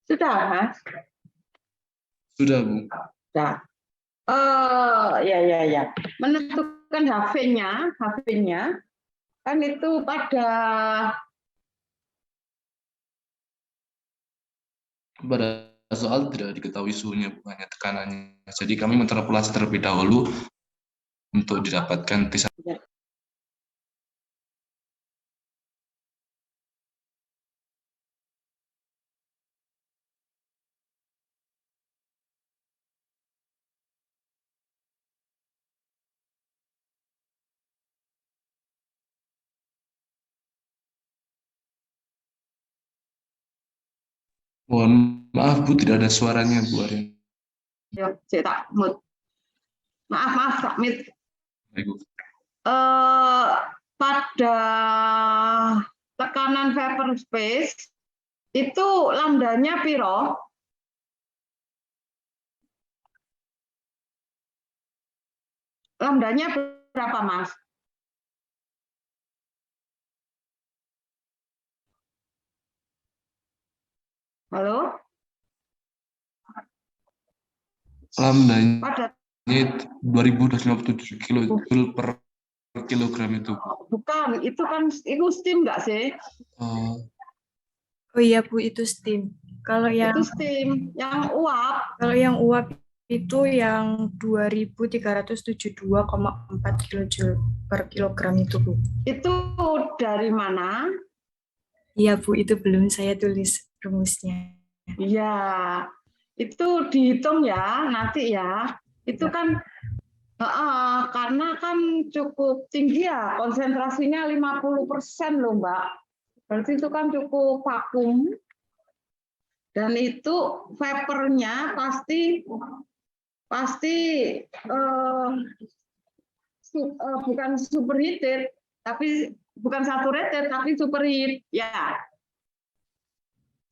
Sudah, Mas? Sudah, Bu. Sudah. Ya. Menentukan HV-nya kan itu pada soal tidak diketahui suhunya, bukannya tekanannya. Jadi kami menterpolasi terlebih dahulu untuk didapatkan T1. Mohon maaf Bu, tidak ada suaranya Bu Arya. Ya, saya tak mute. Maaf, tak mute. Baik, Bu. Pada tekanan vapor space itu lambdanya piro? Lambdanya berapa, Mas? Halo? Lambdanya Pada 2257 kilojoule per kilogram itu. bukan, itu kan itu steam nggak sih? Oh, Oh iya Bu, itu steam. Kalau yang Itu steam, yang uap. Kalau yang uap itu yang 2372,4 kilojoule per kilogram itu, Bu. Itu dari mana? Iya, Bu, itu belum saya tulis rumusnya. Iya, itu dihitung ya nanti ya. Itu kan karena kan cukup tinggi ya, konsentrasinya 50% loh Mbak. Berarti itu kan cukup vakum. Dan itu vapornya pasti bukan superheated, tapi bukan saturated, tapi superheat ya.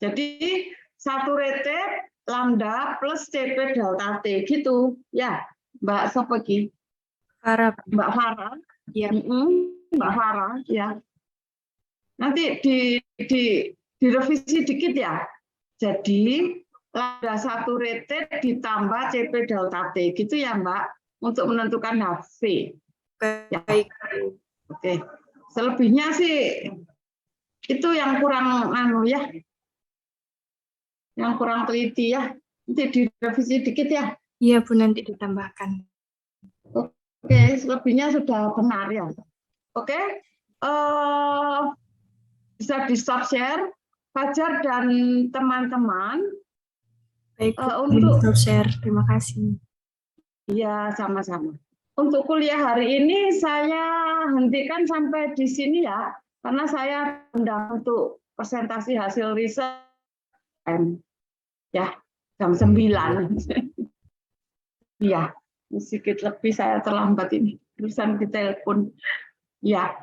Jadi saturated lambda plus Cp delta T gitu ya, Mbak Sopegi. Farah. Mbak Farah. Ya. Mbak Farah ya. Nanti direvisi dikit ya. Jadi lambda saturated ditambah Cp delta T gitu ya Mbak, untuk menentukan HV. Baik. Ya. Oke. Selebihnya sih itu yang kurang ya. Yang kurang teliti ya. Nanti direvisi dikit ya. Iya Bu, nanti ditambahkan. Oke, selebihnya sudah benar ya. Oke. Bisa di-stop share Fajar dan teman-teman. Baik, untuk share. Terima kasih. Iya, sama-sama. Untuk kuliah hari ini saya hentikan sampai di sini ya, karena saya undang untuk presentasi hasil riset ya jam 9. Iya, sedikit lebih saya terlambat ini. Tulisan di telepon. Ya.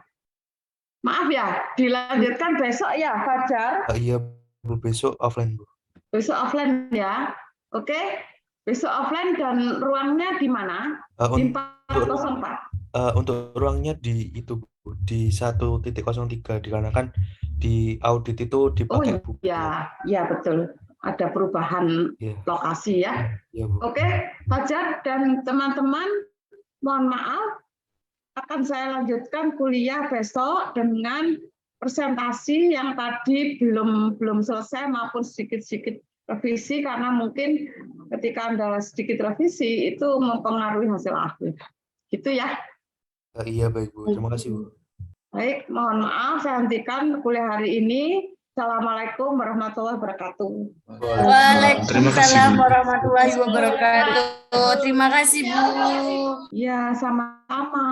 Maaf ya, dilanjutkan besok ya, Fajar. Iya, Bu, besok offline, Bu. Besok offline ya. Oke. Besok offline dan ruangnya di mana? Di 404. Untuk ruangnya di itu, Bu, di 1.03 dikarenakan di audit itu dipakai Bu. Ya, betul. Ada perubahan lokasi ya. Oke, Fajar dan teman-teman, mohon maaf, akan saya lanjutkan kuliah besok dengan presentasi yang tadi belum selesai maupun sedikit-sedikit revisi, karena mungkin ketika Anda sedikit revisi itu mempengaruhi hasil akhir. Gitu ya. Iya, baik Bu. Terima kasih, Bu. Baik, mohon maaf saya hentikan kuliah hari ini. Assalamualaikum warahmatullahi wabarakatuh. Waalaikumsalam warahmatullahi wabarakatuh. Terima kasih, Bu. Ya, sama-sama.